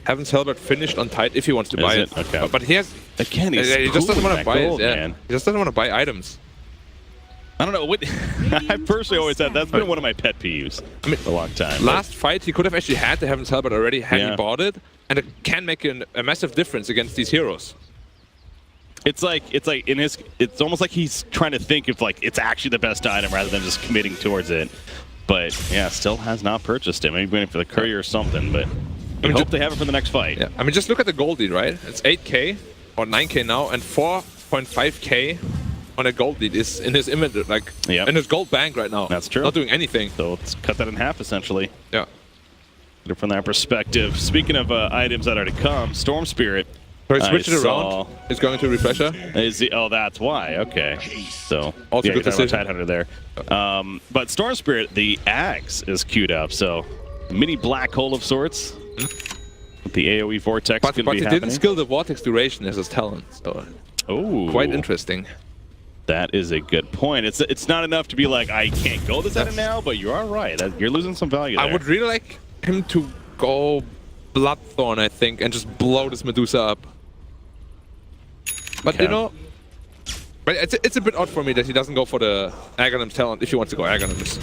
S7: Heaven's Halberd finished on tight if he wants to buy it.
S6: Okay.
S7: But he has...
S6: Again, he
S7: just doesn't want to buy
S6: gold,
S7: it. Yeah.
S6: Man.
S7: He just doesn't want to buy items.
S6: I don't know. What I personally always said that's been one of my pet peeves for a long time.
S7: Last fight, he could have actually had the Heaven's Halberd already had he bought it. And it can make a massive difference against these heroes.
S6: It's like in his... It's almost like he's trying to think if like it's actually the best item rather than just committing towards it. But yeah, still has not purchased it. Maybe waiting for the courier or something, but I hope they have it for the next fight.
S7: Yeah. I mean, just look at the gold lead, right? It's 8k or 9k now, and 4.5k on a gold lead is in his inventory, like in his gold bank right now.
S6: That's true.
S7: Not doing anything.
S6: So let's cut that in half, essentially.
S7: Yeah.
S6: From that perspective. Speaking of items that are to come, Storm Spirit.
S7: So he switched it around. He's going to Refresher.
S6: Is he, oh, that's why. Okay. So
S7: also good decision.
S6: Tidehunter there. But Storm Spirit, the Axe is queued up. So mini black hole of sorts. The AoE Vortex
S7: but
S6: going to be
S7: he
S6: happening.
S7: Didn't skill the Vortex duration as his talent. So quite interesting.
S6: That is a good point. It's not enough to be like, I can't go this item now, but you are right. You're losing some value there.
S7: I would really like him to go Bloodthorn, I think, and just blow this Medusa up. But
S6: Okay.
S7: you know, but it's a bit odd for me that he doesn't go for the Aghanim's talent if he wants to go Aghanim's.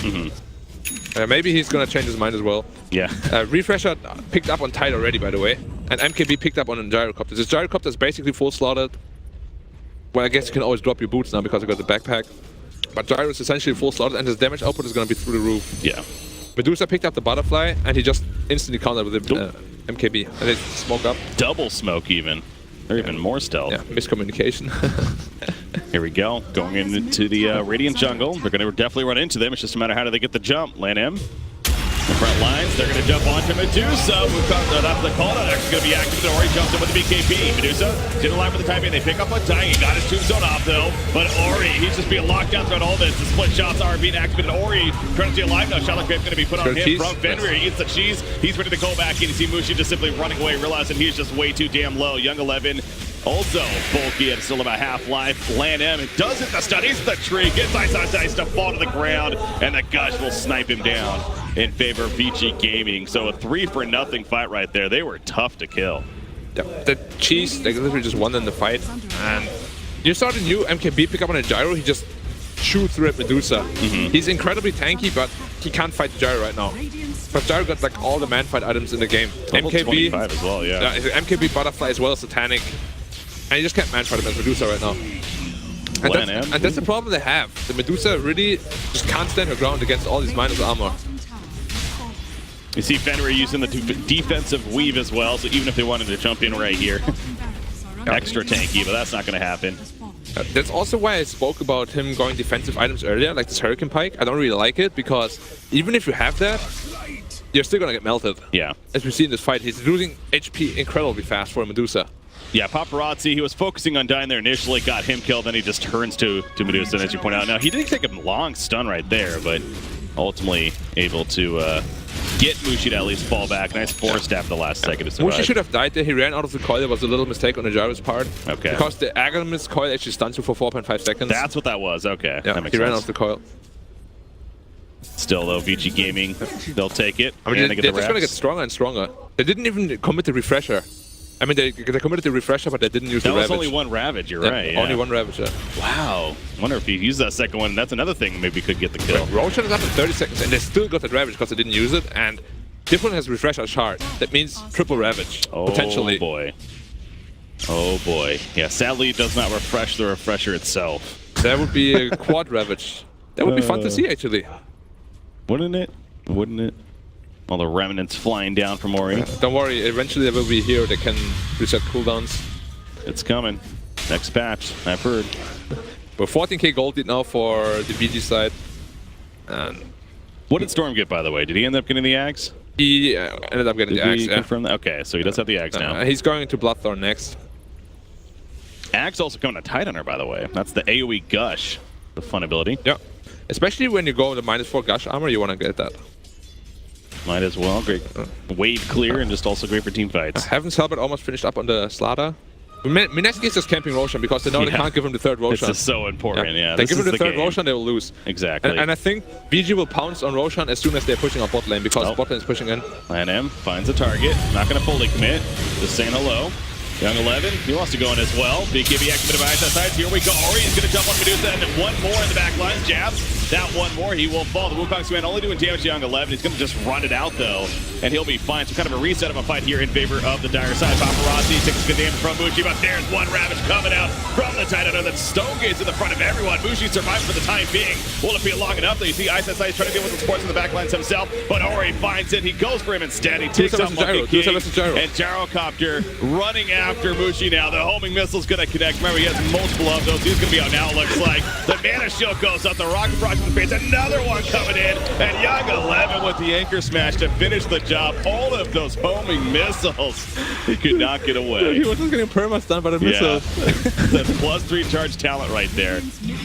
S7: Maybe he's gonna change his mind as well.
S6: Yeah.
S7: Refresher picked up on Tide already, by the way, and MKB picked up on a Gyrocopter. This Gyrocopter is basically full slotted. Well, I guess you can always drop your boots now because I got the backpack. But Gyro is essentially full slotted, and his damage output is gonna be through the roof.
S6: Yeah.
S7: Medusa picked up the butterfly, and he just instantly countered with the MKB, and they smoke up.
S6: Double smoke even. Or even more stealth.
S7: Yeah, miscommunication.
S6: Here we go. Going into the Radiant jungle. They're going to definitely run into them. It's just a matter of how do they get the jump. Land M. The front lines. They're going to jump onto Medusa. That's the call. That's actually going to be active. Ori jumps in with the BKB. Medusa didn't lie for the time being. They pick up on dying. He got his tombstone off though. But Ori, he's just being locked down throughout all this. The split shots are being activated. Ori trying to stay alive now. Shallow Grave going to be put on him from Fenrir. He gets the cheese. He's ready to go back in. You see Mushi just simply running away, realizing he's just way too damn low. Young 11. Also bulky and still about half life. Lan M does it. The stun. He's the tree. Gets Ice to fall to the ground, and the Gush will snipe him down in favor of VG Gaming. So a 3-for-0 fight right there. They were tough to kill.
S7: Yeah, the cheese, they literally just won in the fight. And you saw the new MKB pick up on a Gyro. He just chew through at Medusa. He's incredibly tanky, but he can't fight the Gyro right now. But Gyro got like all the man fight items in the game.
S6: Level
S7: MKB
S6: 25 as well, yeah.
S7: MKB Butterfly as well as Satanic. And you just can't man fight him as Medusa right now. And that's the problem they have. The Medusa really just can't stand her ground against all these minus armor.
S6: You see Fenrir using the defensive weave as well, so even if they wanted to jump in right here, extra tanky, but that's not going to happen.
S7: That's also why I spoke about him going defensive items earlier, like this Hurricane Pike. I don't really like it, because even if you have that, you're still going to get melted.
S6: Yeah.
S7: As we see in this fight, he's losing HP incredibly fast for a Medusa.
S6: Yeah, Paparazzi, he was focusing on dying there initially, got him killed, then he just turns to Medusa, as you point out. Now, he didn't take a long stun right there, but ultimately able to get Mushi to at least fall back. Nice forced after the last second to survive.
S7: Mushi should have died there. He ran out of the coil. There was a little mistake on the Gyro's part.
S6: Okay.
S7: Because the Aghanim's coil actually stuns you for 4.5 seconds.
S6: That's what that was. Okay.
S7: Yeah,
S6: that makes
S7: he ran
S6: sense.
S7: out of the coil.
S6: Still, though, VG Gaming, they'll take it.
S7: I mean,
S6: they
S7: they're just going to get stronger and stronger. They didn't even commit the refresher. I mean, they committed the refresher, but they didn't use the Ravage.
S6: That was only one Ravage, you're right. Yeah.
S7: Only one Ravage, yeah.
S6: Wow. Wonder if he used that second one. That's another thing maybe could get the kill.
S7: Roshan is up in 30 seconds, and they still got that Ravage because they didn't use it, and Different has Refresher Shard. That means triple Ravage, potentially.
S6: Oh boy. Oh boy. Yeah, sadly it does not refresh the refresher itself.
S7: That would be a quad Ravage. That would be fun to see, actually.
S6: Wouldn't it? Wouldn't it? All the remnants flying down from Ori.
S7: Don't worry, eventually there will be a hero that can reset cooldowns.
S6: It's coming. Next patch, I've heard.
S7: We're 14k gold lead now for the BG side. And
S6: what did Storm get, by the way? Did he end up getting the axe?
S7: He ended up getting the axe,
S6: confirm that? Okay, so he does have the axe now.
S7: He's going to Bloodthorn next.
S6: Axe also coming to Tidehunter, by the way. That's the AoE Gush, the fun ability.
S7: Yeah. Especially when you go with the -4 Gush armor, you want to get that.
S6: Might as well. Great wave clear and just also great for team fights.
S7: Heaven's Helmet almost finished up on the Slaughter. Mineski is just camping Roshan because they know they can't give him the third Roshan.
S6: This is so important, yeah.
S7: They give him the third Roshan, they will lose.
S6: Exactly.
S7: And I think VG will pounce on Roshan as soon as they're pushing on bot lane because bot lane is pushing in.
S6: Lan M finds a target. Not going to fully commit. Just saying hello. Young 11, he wants to go in as well. BKB activated by ISS. Here we go. Ori is going to jump on Medusa, and one more in the back line. Jab. That one more, he will fall. The Wukong's man only doing damage to Young 11. He's going to just run it out, though, and he'll be fine. So kind of a reset of a fight here in favor of the dire side. Paparazzi takes good damage from Mushi, but there's one Ravage coming out from the Tidehunter. That Stonegate's in the front of everyone. Mushi survives for the time being. Will it be long enough? You see ISS trying to deal with the sports in the back lines himself, but Ori finds it. He goes for him instead. He takes out Monkey King, and Gyrocopter running after Mushi now. The homing missile's going to connect. Remember, he has multiple of those. He's going to be out now, it looks like. The Mana Shield goes up. The Rocket Project in the face. Another one coming in. And Young 11 with the Anchor Smash to finish the job. All of those homing missiles. He could not get away.
S7: He wasn't getting perma-stunned by the missiles.
S6: That +3 charge talent right there.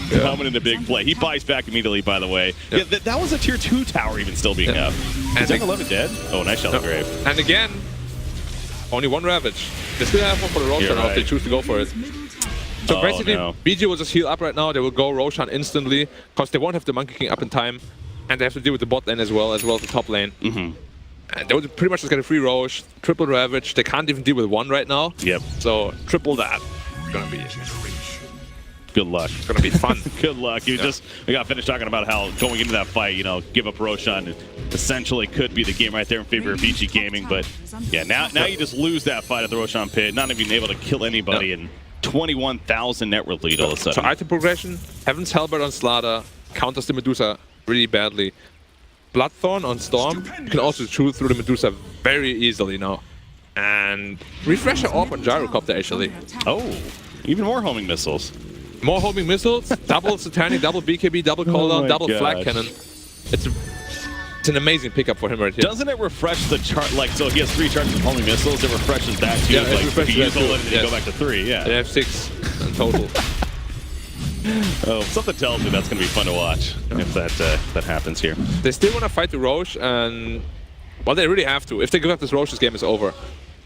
S6: Coming into big play. He buys back immediately, by the way. Yeah, that was a tier 2 tower even still being up. Is Young 11 dead? Oh, nice Shallow Grave.
S7: And again, only one Ravage. They still have one for the Roshan if they choose to go for it. So basically, BG will just heal up right now. They will go Roshan instantly because they won't have the Monkey King up in time. And they have to deal with the bot lane as well as the top lane. And they would pretty much just get a free Roche, triple Ravage. They can't even deal with one right now.
S6: Yep.
S7: So triple that. It's gonna be
S6: Good luck.
S7: It's gonna be fun.
S6: Good luck. We got finished talking about how going into that fight, you know, give up Roshan essentially could be the game right there in favor of VG Gaming. But yeah, now you just lose that fight at the Roshan pit, not even able to kill anybody, and 21,000 net worth lead all of a sudden.
S7: So item progression, Heaven's Halberd on Slaughter counters the Medusa really badly. Bloodthorn on Storm, you can also shoot through the Medusa very easily now. And Refresher Orb on Gyrocopter actually.
S6: Oh, even more homing missiles.
S7: More homing missiles, double Satanic, double BKB, double cooldown, double flag cannon. It's an amazing pickup for him right here.
S6: Doesn't it refresh the chart? Like, so he has 3 charges of homing missiles. It refreshes that too.
S7: Yeah,
S6: like,
S7: it refreshes
S6: if you use
S7: that too.
S6: all of it, you go back to 3. Yeah.
S7: They have 6 in total.
S6: Oh, something tells me that's going to be fun to watch if that happens here.
S7: They still want to fight the Roche, and well, they really have to. If they give up this Roche, this game is over.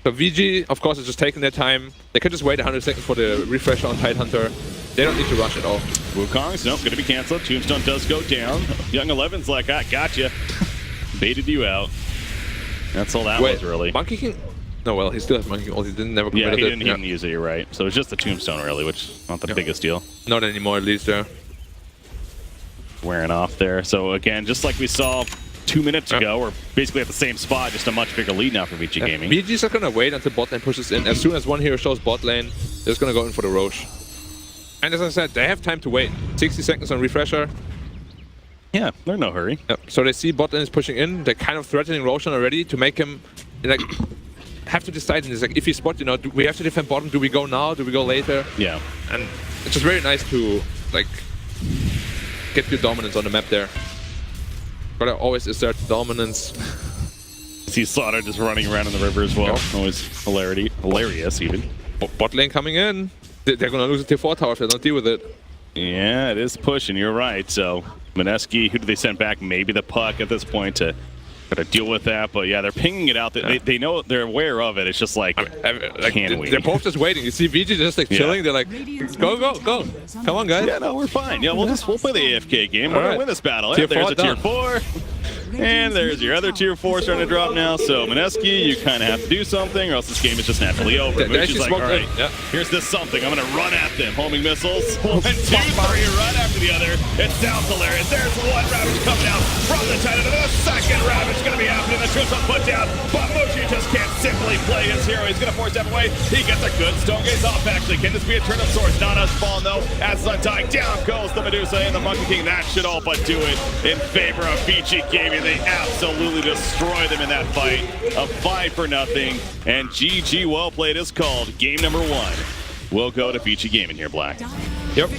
S7: So VG, of course, is just taking their time. They could just wait 100 seconds for the refresher on Tidehunter. They don't need to rush at all.
S6: Wukong's, nope, going to be canceled. Tombstone does go down. Young Eleven's like, I gotcha. Baited you out. That's all that was, really.
S7: Monkey King? No, well, he still has Monkey King. He didn't never
S6: Yeah,
S7: committed
S6: he
S7: it.
S6: didn't use it, you're right. So it's just the Tombstone, really, which is not the biggest deal.
S7: Not anymore, at least, yeah.
S6: Wearing off there. So again, just like we saw 2 minutes ago, we're basically at the same spot, just a much bigger lead now for VG Gaming.
S7: VG's not gonna wait until bot lane pushes in. As soon as one hero shows bot lane, they're just gonna go in for the Roche. And as I said, they have time to wait. 60 seconds on refresher.
S6: Yeah, they're in no hurry.
S7: Yep. So they see bot lane is pushing in. They're kind of threatening Roshan already to make him like have to decide. And it's like, if he spot, you know, do we have to defend bottom? Do we go now? Do we go later?
S6: Yeah.
S7: And it's just very nice to like get your dominance on the map there. Gotta always assert dominance.
S6: See Slaughter just running around in the river as well.
S7: Yep.
S6: Always hilarious even.
S7: Bot lane coming in. They're gonna lose a tier 4 tower if they don't deal with it.
S6: Yeah, it is pushing, you're right. So Mineski, who do they send back? Maybe the puck at this point to deal with that. But yeah, they're pinging it out. They know, they're aware of it. It's just like, can we?
S7: They're both just waiting. You see VG just like chilling. They're like, go, go, go. Come on, guys.
S6: Yeah, no, we're fine. Yeah, we'll play the AFK game. We're gonna win this battle.
S7: Tier
S6: There's
S7: 4
S6: a tier
S7: done.
S6: 4. And there's your other tier 4 starting to drop now. So Mineski, you kind of have to do something, or else this game is just naturally over.
S7: Yeah,
S6: Mushi's like, all right, here's this something. I'm gonna run at them. Homing missiles. 1, 2, 3, right after the other. It sounds hilarious. There's one Ravage coming out from the Titan. The second Ravage gonna be happening. The troops are put down, but Mushi just can't simply play his hero. He's gonna force that away. He gets a good stone gaze off. Actually, can this be a turn of swords? Not us falling though. As Undying down goes the Medusa and the Monkey King. That should all but do it in favor of VG Gaming. They absolutely destroy them in that fight. A 5-0, and GG well played is called. Game number 1 will go to VG Gaming here, Black.
S7: Yep.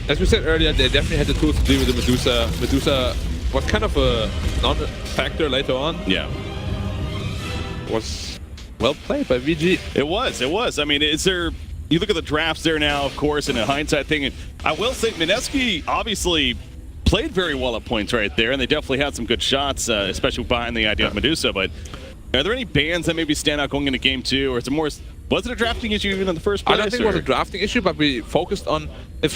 S7: As we said earlier, they definitely had the tools to deal with the Medusa. Medusa was kind of a non-factor later on.
S6: Yeah.
S7: Was well played by VG.
S6: It was. I mean, is there... You look at the drafts there now, of course, and a hindsight thing. And I will say, Mineski obviously played very well at points right there, and they definitely had some good shots, especially behind the idea of Medusa. But are there any bans that maybe stand out going into game 2, or is it more? Was it a drafting issue even in the first place?
S7: I don't think it was a drafting issue, but we focused on if